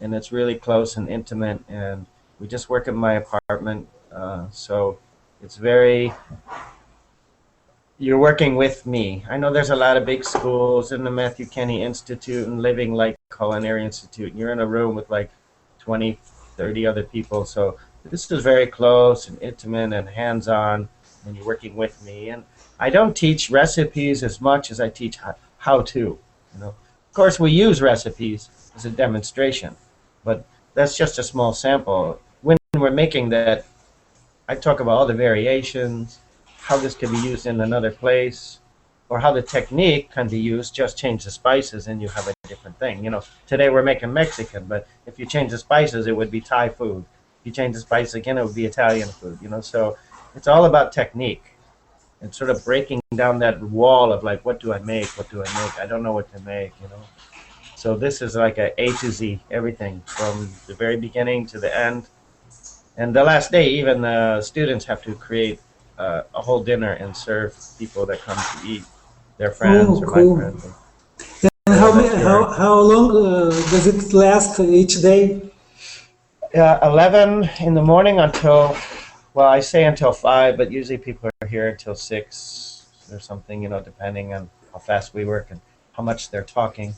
and it's really close and intimate, and we just work in my apartment. So it's very, you're working with me. I know there's a lot of big schools in the Matthew Kenny Institute and Living Like Culinary Institute, and you're in a room with like 20, 30 other people. So this is very close and intimate and hands-on, and you're working with me. And I don't teach recipes as much as I teach how to. Of course, we use recipes as a demonstration, but that's just a small sample. When we're making that, I talk about all the variations, how this can be used in another place, or how the technique can be used. Just change the spices and you have a different thing. Today we're making Mexican, but if you change the spices, it would be Thai food. If you change the spice again, it would be Italian food. So it's all about technique and sort of breaking down that wall of like, what do I make? What do I make? I don't know what to make. So this is like A to Z, everything from the very beginning to the end. And the last day, even the students have to create a whole dinner and serve people that come to eat, their friends Oh, or my cool. friends. And So that's how long does it last each day? 11 in the morning until, well, I say until 5, but usually people are here until 6 or something, depending on how fast we work. And how much they're talking.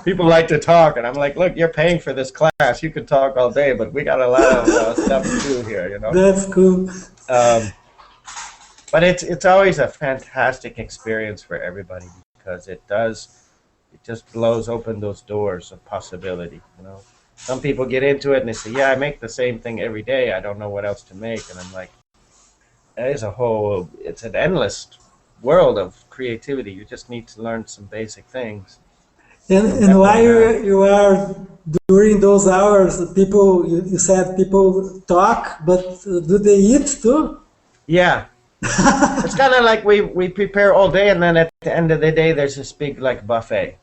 People like to talk, and I'm like, look, you're paying for this class. You could talk all day, but we got a lot of stuff to do here, you know. That's cool. Um, but it's always a fantastic experience for everybody because it just blows open those doors of possibility, you know. Some people get into it and they say, yeah, I make the same thing every day. I don't know what else to make. And I'm like, it's an endless world of creativity. You just need to learn some basic things. You'll And never while have. you are during those hours, people, you said people talk, but do they eat too? Yeah. It's kind of like we prepare all day, and then at the end of the day, there's this big like buffet.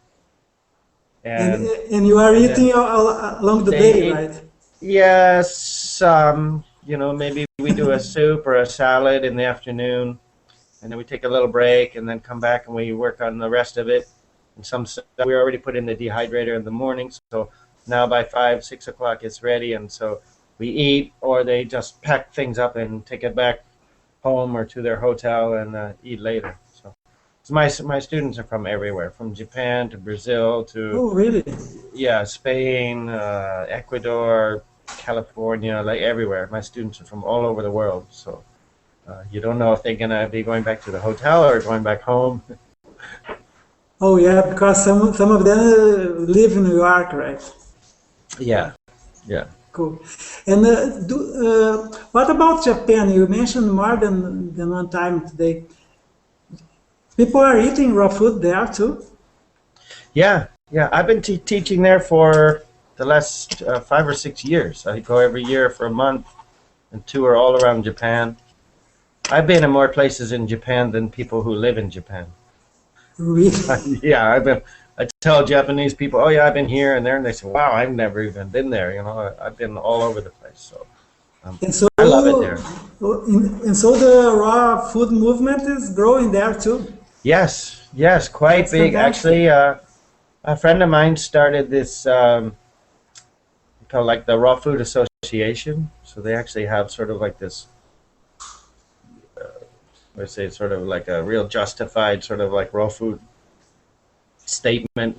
And And and you are and then eating along the day, they eat. right? Yes, you know, maybe we do a soup or a salad in the afternoon, and then we take a little break, and then come back and we work on the rest of it. And some stuff we already put in the dehydrator in the morning, so now by 5, 6 o'clock it's ready, and so we eat, or they just pack things up and take it back home or to their hotel and eat later. So my students are from everywhere, from Japan to Brazil to Oh, really? yeah, Spain, Ecuador, California, like everywhere. My students are from all over the world, so you don't know if they're gonna be going back to the hotel or going back home. Oh, yeah, because some of them live in New York, right? Yeah, yeah, Cool. And what about Japan? You mentioned more than one time today. People are eating raw food there too. yeah, yeah. I've been teaching there for the last 5 or 6 years. I go every year for a month and tour all around Japan. I've been in more places in Japan than people who live in Japan. Really? Yeah, I've been. I tell Japanese people, "Oh yeah, I've been here and there," and they say, "Wow, I've never even been there." You know, I've been all over the place. So And so, I love it there. and so the raw food movement is growing there too. Yes, yes, quite That's big. fantastic. Actually, a friend of mine started this called like the Raw Food Association. So they actually have sort of like this, let's say, sort of like a real justified sort of like raw food statement,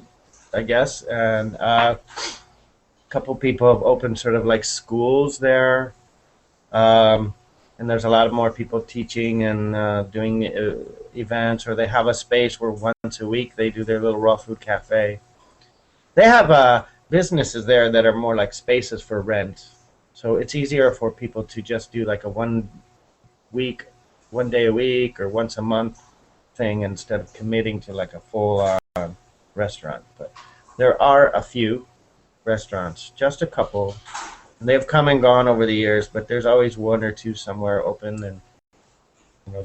I guess. And a couple people have opened sort of like schools there. Um, and there's a lot of more people teaching and doing events, or they have a space where once a week they do their little raw food cafe. They have businesses there that are more like spaces for rent, so it's easier for people to just do like a week, 1 day a week, or once a month thing instead of committing to like a full restaurant. But there are a few restaurants, just a couple. They've come and gone over the years, but there's always one or two somewhere open and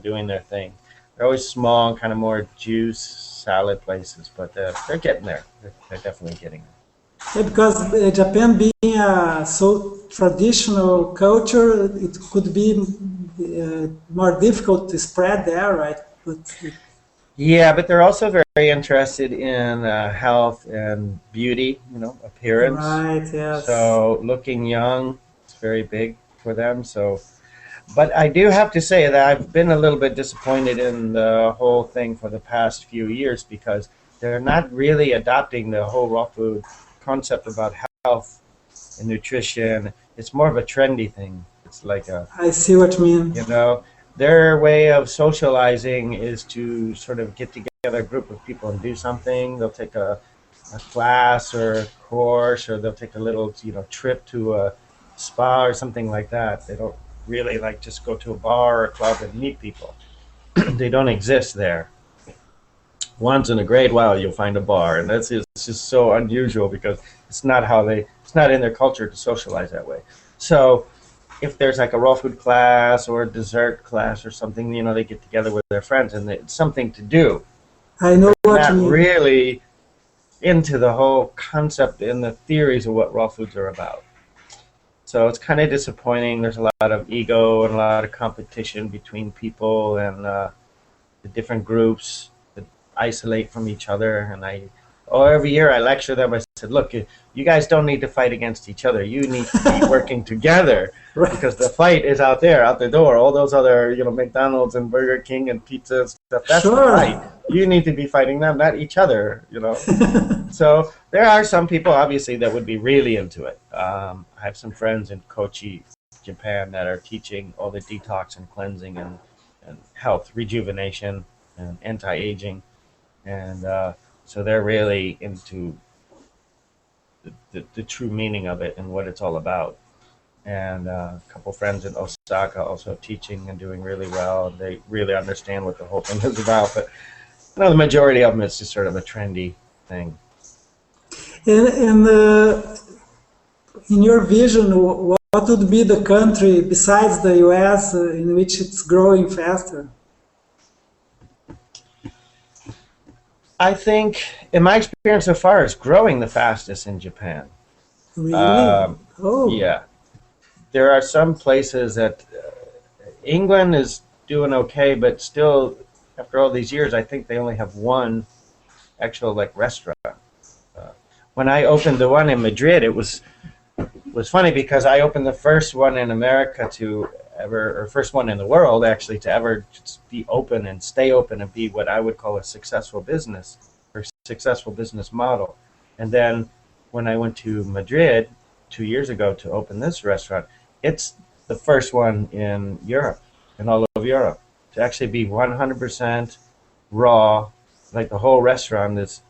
doing their thing. They're always small, kind of more juice salad places, but they're getting there. They're definitely getting there. Yeah, because Japan being a so traditional culture, it could be more difficult to spread there, right? But Yeah, but they're also very interested in health and beauty, appearance. right, yes. So looking young is very big for them. So, but I do have to say that I've been a little bit disappointed in the whole thing for the past few years because they're not really adopting the whole raw food concept about health and nutrition. It's more of a trendy thing. It's like I see what you mean. you know, their way of socializing is to sort of get together a group of people and do something. They'll take a class or a course, or they'll take a little, trip to a spa or something like that. They don't really like just go to a bar or a club and meet people. They don't exist there. Once in a great while, you'll find a bar, and it's just so unusual because it's not in their culture to socialize that way. So if there's like a raw food class or a dessert class or something, they get together with their friends and it's something to do. I know They're what you not mean. really into the whole concept and the theories of what raw foods are about. So it's kind of disappointing. There's a lot of ego and a lot of competition between people and the different groups that isolate from each other. And or every year I lecture them. I said, look, you guys don't need to fight against each other. You need to be working together, because the Right. fight is out there, out the door. All those other, McDonald's and Burger King and pizza and stuff, that's the fight. Sure. You need to be fighting them, not each other. So there are some people, obviously, that would be really into it. I have some friends in Kochi, Japan, that are teaching all the detox and cleansing and health, rejuvenation, and anti-aging. And so they're really into the true meaning of it and what it's all about. And a couple friends in Osaka also teaching and doing really well. They really understand what the whole thing is about. But the majority of them, it's just sort of a trendy thing. And in your vision, what would be the country besides the US in which it's growing faster? I think, in my experience so far, it's growing the fastest in Japan. Really? Um, Oh, yeah, there are some places that England is doing okay, but still, after all these years, I think they only have one actual like restaurant. When I opened the one in Madrid, it was funny because I opened the first one in America to ever, or first one in the world actually, to ever just be open and stay open and be what I would call a successful business or successful business model. And then when I went to Madrid 2 years ago to open this restaurant, it's the first one in Europe, in all of Europe, to actually be 100% raw. Like the whole restaurant is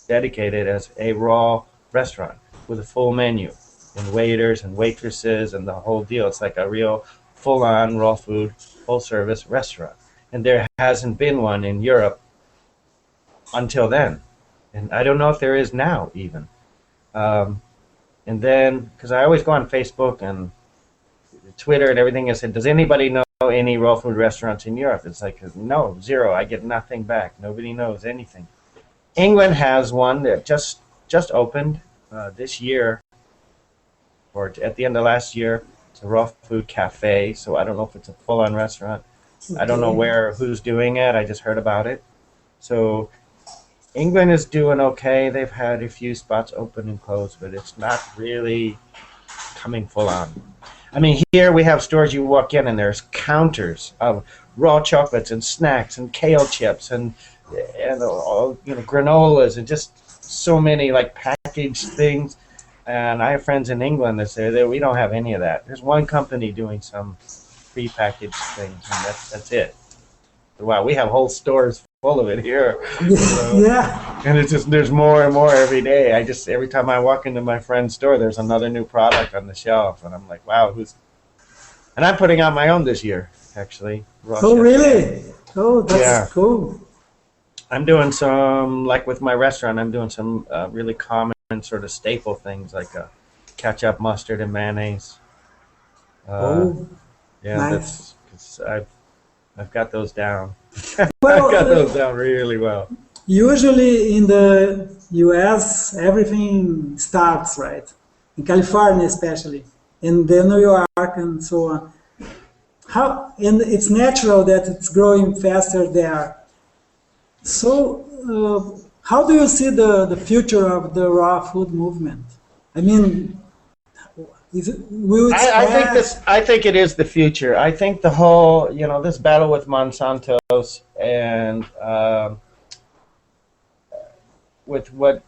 dedicated as a raw restaurant with a full menu and waiters and waitresses and the whole deal. It's like a real full on raw food, full service restaurant. And there hasn't been one in Europe until then. And I don't know if there is now, even. Um, and then, because I always go on Facebook and Twitter and everything, I said, does anybody know any raw food restaurants in Europe? It's like, no, zero. I get nothing back. Nobody knows anything. England has one that just opened this year, or at the end of last year. It's a raw food cafe, so I don't know if it's a full-on restaurant. I don't know okay. who's doing it. I just heard about it. So England is doing okay. They've had a few spots open and close, but it's not really coming full on. I mean, here we have stores you walk in and there's counters of raw chocolates and snacks and kale chips and all, granolas and just so many like packaged things. And I have friends in England that say that we don't have any of that. There's one company doing some pre-packaged things, and that's it. Wow, we have whole stores full of it here, Yeah. and it's just there's more and more every day. Every time I walk into my friend's store, there's another new product on the shelf, and I'm like, wow, who's? And I'm putting out my own this year, actually, raw Oh, chef. really? Oh, that's Yeah, cool. I'm doing some like with my restaurant. I'm doing some really common sort of staple things like ketchup, mustard, and mayonnaise. Uh, Oh, yeah, nice. that's 'cause I've got those down. I've Well, got those down really well. usually in the US, everything starts, right? In California, especially, in the New York and so on. How, and it's natural that it's growing faster there. So, how do you see the future of the raw food movement? I mean, will it I think spread? this. I think it is the future. I think the whole, this battle with Monsanto's and with what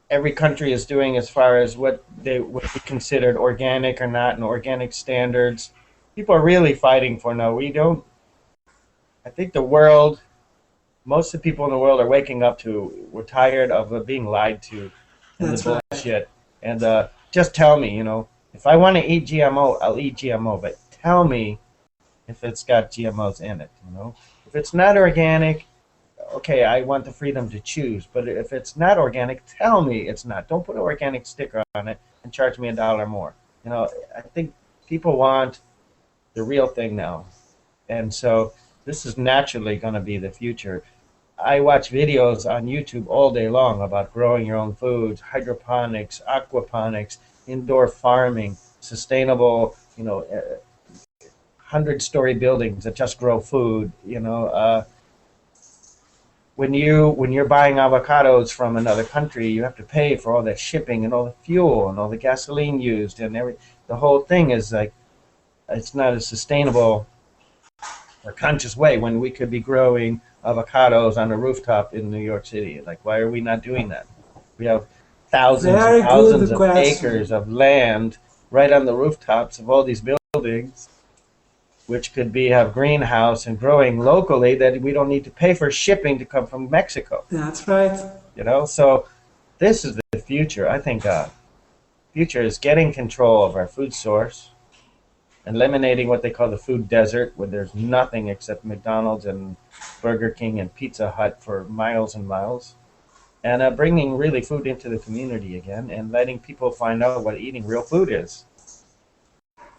every country is doing as far as what they would be considered organic or not, and organic standards. People are really fighting for no. We don't. I think the world, most of the people in the world are waking up to. We're tired of being lied to, and the That's right. bullshit. And just tell me, if I want to eat GMO, I'll eat GMO. But tell me if it's got GMOs in it. If it's not organic, okay, I want the freedom to choose. But if it's not organic, tell me it's not. Don't put an organic sticker on it and charge me $1 more. I think people want the real thing now, and so this is naturally going to be the future. I watch videos on YouTube all day long about growing your own foods, hydroponics, aquaponics, indoor farming, sustainable, 100-story buildings that just grow food. when you're buying avocados from another country, you have to pay for all that shipping and all the fuel and all the gasoline used and every the whole thing is like it's not a sustainable or conscious way when we could be growing avocados on a rooftop in New York City. Like, why are we not doing that? We have thousands and Very thousands good of question. acres of land right on the rooftops of all these buildings, which could be have greenhouse and growing locally that we don't need to pay for shipping to come from Mexico. That's right. So this is the future. I think future is getting control of our food source, eliminating what they call the food desert, where there's nothing except McDonald's and Burger King and Pizza Hut for miles and miles, and bringing really food into the community again and letting people find out what eating real food is.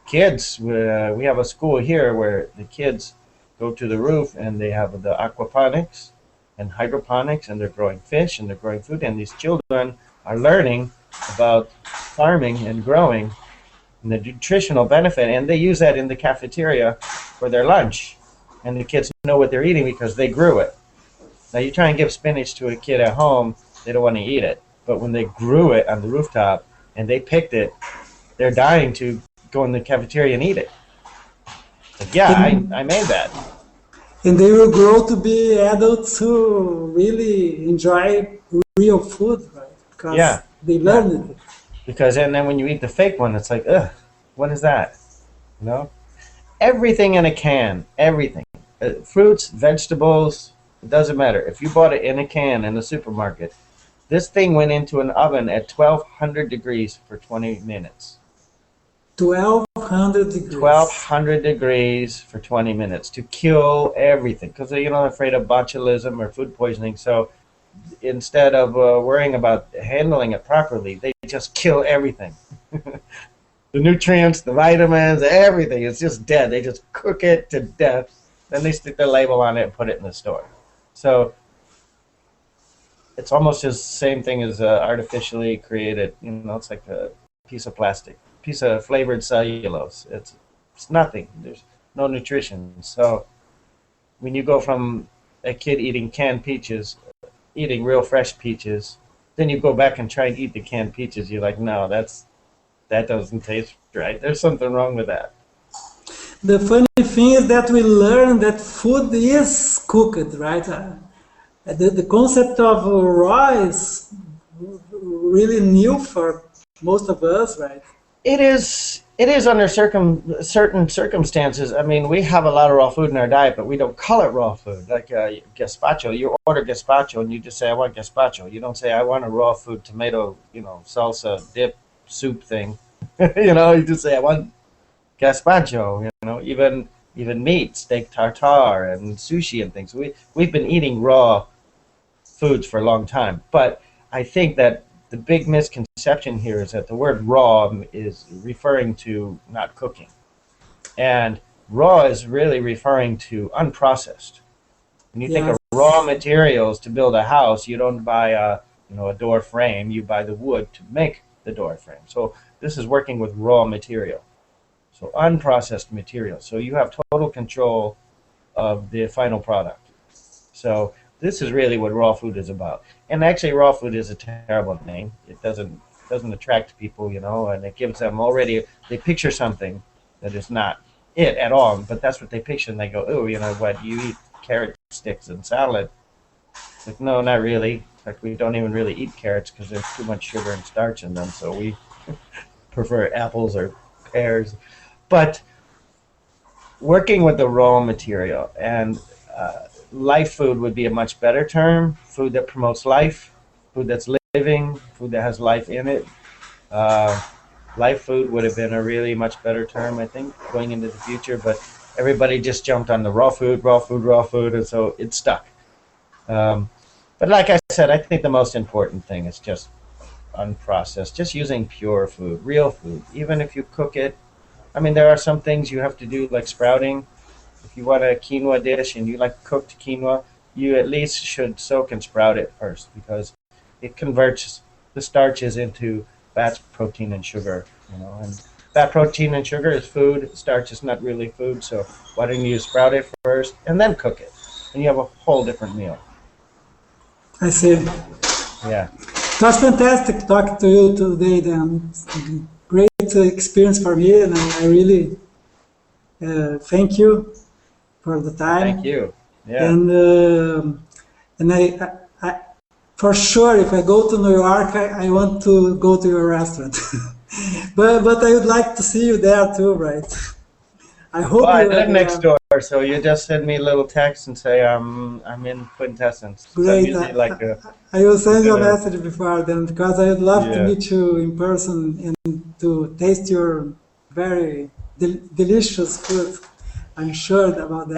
Kids, we have a school here where the kids go to the roof and they have the aquaponics and hydroponics and they're growing fish and they're growing food and these children are learning about farming and growing and the nutritional benefit and they use that in the cafeteria for their lunch and the kids know what they're eating because they grew it. Now you try and give spinach to a kid at home, they don't want to eat it, but when they grew it on the rooftop and they picked it, they're dying to go in the cafeteria and eat it. Like, yeah, I And, made that. and they will grow to be adults who really enjoy real food, right? Because Yeah, they yeah. learned it. Because and then when you eat the fake one, it's like, ugh, what is that? You know, everything in a can, everything, fruits, vegetables, it doesn't matter. If you bought it in a can in the supermarket, this thing went into an oven at 1200 degrees for 20 minutes. 1200 degrees. 1200 degrees for 20 minutes to kill everything because they're afraid of botulism or food poisoning. So instead of worrying about handling it properly, they just kill everything. The nutrients, the vitamins, everything. It's just dead. They just cook it to death. Then they stick the label on it and put it in the store. So it's almost the same thing as artificially created. It's like a piece of plastic, piece of flavored cellulose. It's nothing. There's no nutrition. So when you go from a kid eating canned peaches, eating real fresh peaches, then you go back and try and eat the canned peaches. You're like, no, that doesn't taste right. There's something wrong with that. The funny thing is that we learn that food is cooked, right? The concept of raw is really new for most of us, right? It is under certain circumstances. I mean, we have a lot of raw food in our diet, but we don't call it raw food. Like gazpacho, you order gazpacho and you just say, "I want gazpacho." You don't say, "I want a raw food tomato, salsa dip soup thing." You just say, "I want gazpacho." Even meat, steak tartare, and sushi and things. We've been eating raw foods for a long time, but I think that the big misconception here is that the word raw is referring to not cooking. And raw is really referring to unprocessed. When you think of Yes. raw materials to build a house, you don't buy a door frame, you buy the wood to make the door frame. So this is working with raw material. So unprocessed material. So you have total control of the final product. So this is really what raw food is about. And actually, raw food is a terrible name. It doesn't attract people, and it gives them already they picture something that is not it at all. But that's what they picture, and they go, "Oh, what? You eat carrot sticks and salad?" It's like, no, not really. In fact, we don't even really eat carrots because there's too much sugar and starch in them. So we prefer apples or pears. But working with the raw material and life food would be a much better term. Food that promotes life, food that's living, food that has life in it. Uh, Life food would have been a really much better term, I think, going into the future. But everybody just jumped on the raw food, raw food, raw food, and so it stuck. Um, but like I said, I think the most important thing is just unprocessed, just using pure food, real food. Even if you cook it, I mean, there are some things you have to do, like sprouting. If you want a quinoa dish and you like cooked quinoa, you at least should soak and sprout it first because it converts the starches into fat, protein, and sugar. And fat, protein, and sugar is food. Starch is not really food. So why don't you sprout it first and then cook it, and you have a whole different meal. I see. Yeah. It was fantastic talking to you today, Dan. It's a great experience for me, and I really thank you for the Well, thank time. you. Yeah. And I, for sure, if I go to New York, I want to go to your restaurant. But I would like to see you there too, right? I Well, hope I you are live next there. door, so you just send me a little text and say I'm in Quintessence. So I'm Great. usually like I will a send you good a message before then because I would love to yeah. meet you in person and to taste your very delicious food. I'm sure about And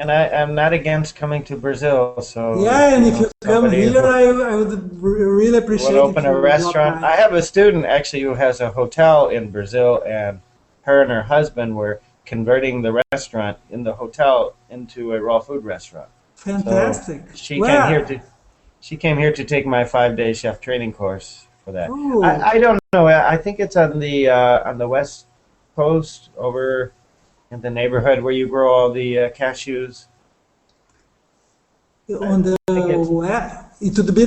that. I'm not against coming to Brazil. So if Yeah, you and if know you come somebody here, who I would really would appreciate open if a you drop restaurant, by. I have a student actually who has a hotel in Brazil, and her and her husband were converting the restaurant in the hotel into a raw food restaurant. So Fantastic. she came here Where? to she came here to take my 5-day chef training course for that. Oh, I don't know. I think it's on the west coast over in the neighborhood where you grow all the cashews. I on the think it's where? It would be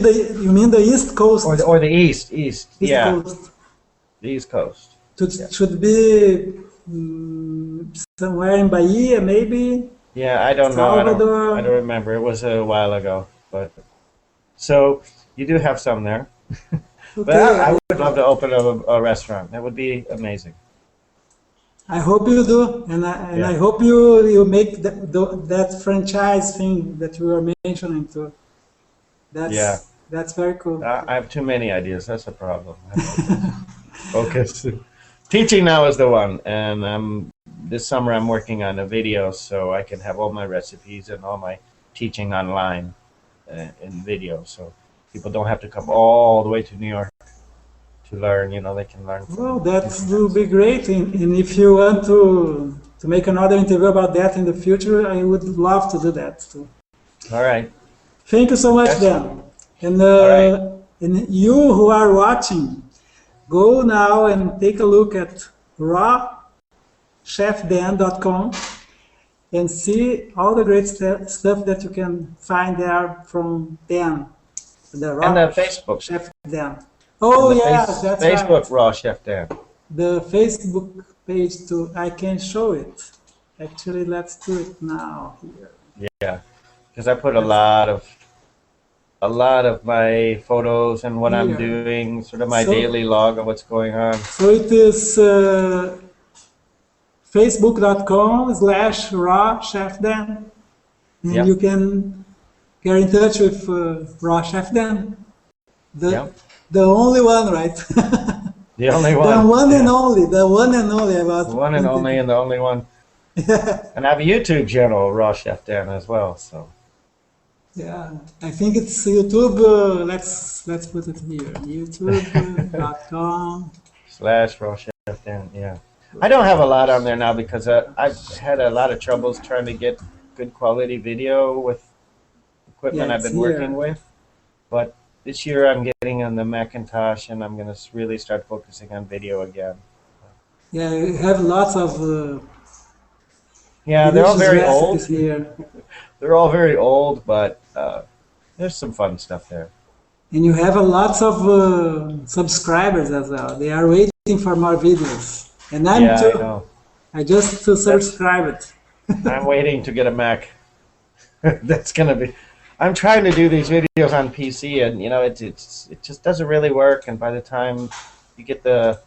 you mean the East Coast? or the east. East Yeah, Coast. the east coast. It Yeah. should be somewhere in Bahia, maybe Yeah, I don't know. I don't Salvador. remember. It was a while ago. But so you do have some there. But Okay, I would love to open a restaurant. That would be amazing. I hope you do, and Yeah. I hope you make that franchise thing that you were mentioning too. Yeah. That's very cool. I have too many ideas. That's a problem. I have to focus. Teaching now is the one, and this summer I'm working on a video so I can have all my recipes and all my teaching online in video, so people don't have to come all the way to New York to learn. You know, they can learn Well, from that will internet. be great. And if you want to make another interview about that in the future, I would love to do that too. All right. Thank you so much, Fantastic. Dan. All right. And you who are watching, go now and take a look at rawchefdan.com and see all the great stuff that you can find there from Dan, the And Raw the Facebook Chef Dan. and Oh the yes, that's right. Facebook Raw Chef Dan. The Facebook page too. I can show it. Actually, let's do it now here. Yeah, because I put Let's a lot of my photos and what I'm here. doing, sort of my daily So log of what's going on. so it is facebook.com/raw chefdan, and Yep. you can get in touch with Raw Chef Dan, the Yep. the only one, right? The only The one. one and Yeah. only, the one and only The about one and only quantity. and the only one. And I have a YouTube channel, Raw Chef Dan, as well. So Yeah, I think it's YouTube. Let's put it here. YouTube.com. slash Raw Chef Dan. Yeah. I don't have a lot on there now because I've had a lot of troubles trying to get good quality video with Yeah, equipment I've it's been working here. with. But this year I'm getting on the Macintosh and I'm going to really start focusing on video again. Yeah, you have lots of Yeah, they're all delicious very recipes old. here, They're all very old, but there's some fun stuff there. and you have a lots of subscribers as well. They are waiting for more videos, and I'm Yeah, I too. know. I just That's subscribed. I'm waiting to get a Mac. That's gonna be. I'm trying to do these videos on PC, and you know, it just doesn't really work. And by the time you get the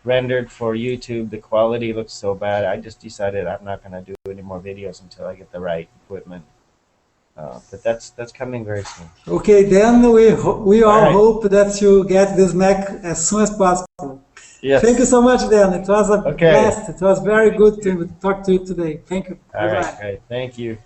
rendered for YouTube, the quality looks so bad. I just decided I'm not gonna do any more videos until I get the right equipment. But that's coming very soon. Okay, then we All all right. hope that you get this Mac as soon as possible. Thank you Yes. so much, Dan. It was a Okay. blast. It was very good to talk to you today. Thank you. All Bye right. bye. Great. Thank you.